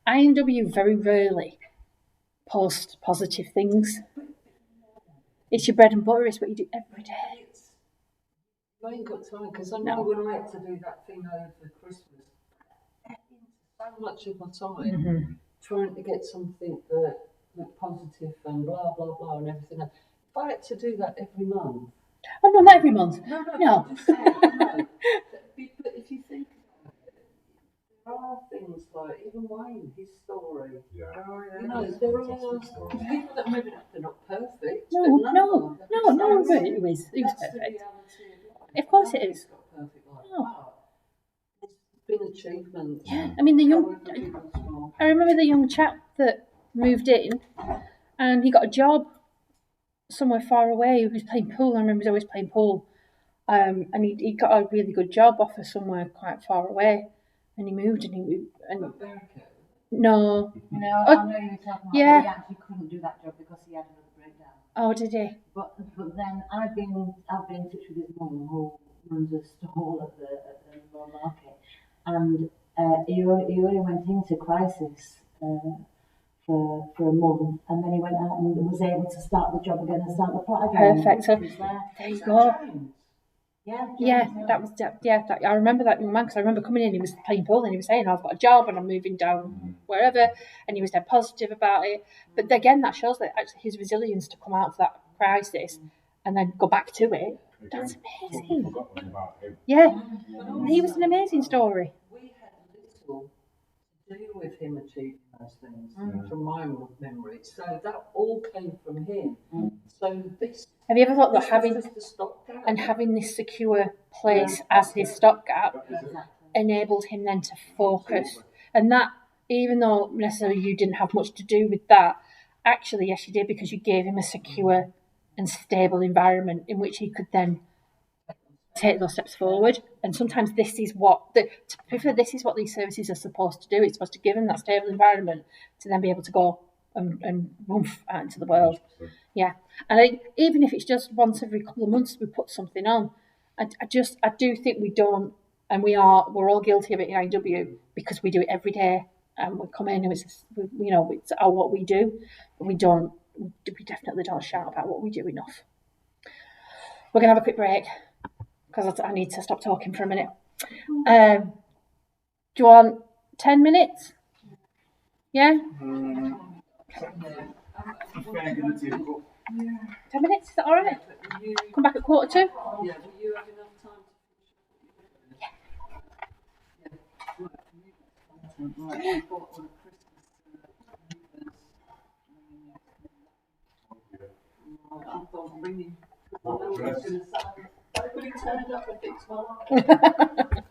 IMW very rarely post positive things. It's your bread and butter, it's what you do every day. I ain't got time, because I know when I had to do that thing over Christmas, so much of my time trying to get something that looked positive and blah, blah, blah and everything else. If I had to do that every month... Oh, no, not every month. No. I'm just saying, no. But if you think about it, there are like even Wayne, his story. Yeah. Oh, yeah. You know, there are Fantastic story. people that maybe they're not perfect. No, but no, one no, of them it was that's the perfect. reality of life. Of course it Nobody's is. got a perfect life. No. But there's been achievements. Yeah, I mean However people small. I remember the young chap that moved in, and he got a job somewhere far away. He was playing pool. I remember he was always playing pool, and he got a really good job offer somewhere quite far away, and he moved no. You know, I know you were talking about Yeah. he actually couldn't do that job because he had another breakdown. Oh, did he? But then I've been in touch with his mum who runs a stall at the rural market, and he only went into crisis for a month, and then he went out and was able to start the job again and start the flat again. Perfect. So there you go. Yeah, I remember that young man because I remember coming in. He was playing pool and he was saying, "I've got a job and I'm moving down wherever," and he was dead positive about it. But again, that shows that actually his resilience to come out of that crisis and then go back to it. That's amazing. Yeah, he was an amazing story. We had little to do with him achieving those things from my memory. So that all came from him. So this. Have you ever thought that having this secure place as his stopgap enabled him then to focus, and that even though necessarily you didn't have much to do with that, actually yes you did, because you gave him a secure and stable environment in which he could then take those steps forward. And sometimes this is what these services are supposed to do. It's supposed to give them that stable environment to then be able to go and woof out into the world. Yeah, and even if it's just once every couple of months we put something on, I do think we don't, and we're all guilty of it in IW because we do it every day, and we come in and it's what we do, but we definitely don't shout about what we do enough. We're gonna have a quick break because I need to stop talking for a minute. Do you want 10 minutes? Yeah. 10 minutes, is that all right? Come back at 1:45. Yeah, will you have enough time I thought ringing. I know what I was going to say. Nobody turned up and fixed my life.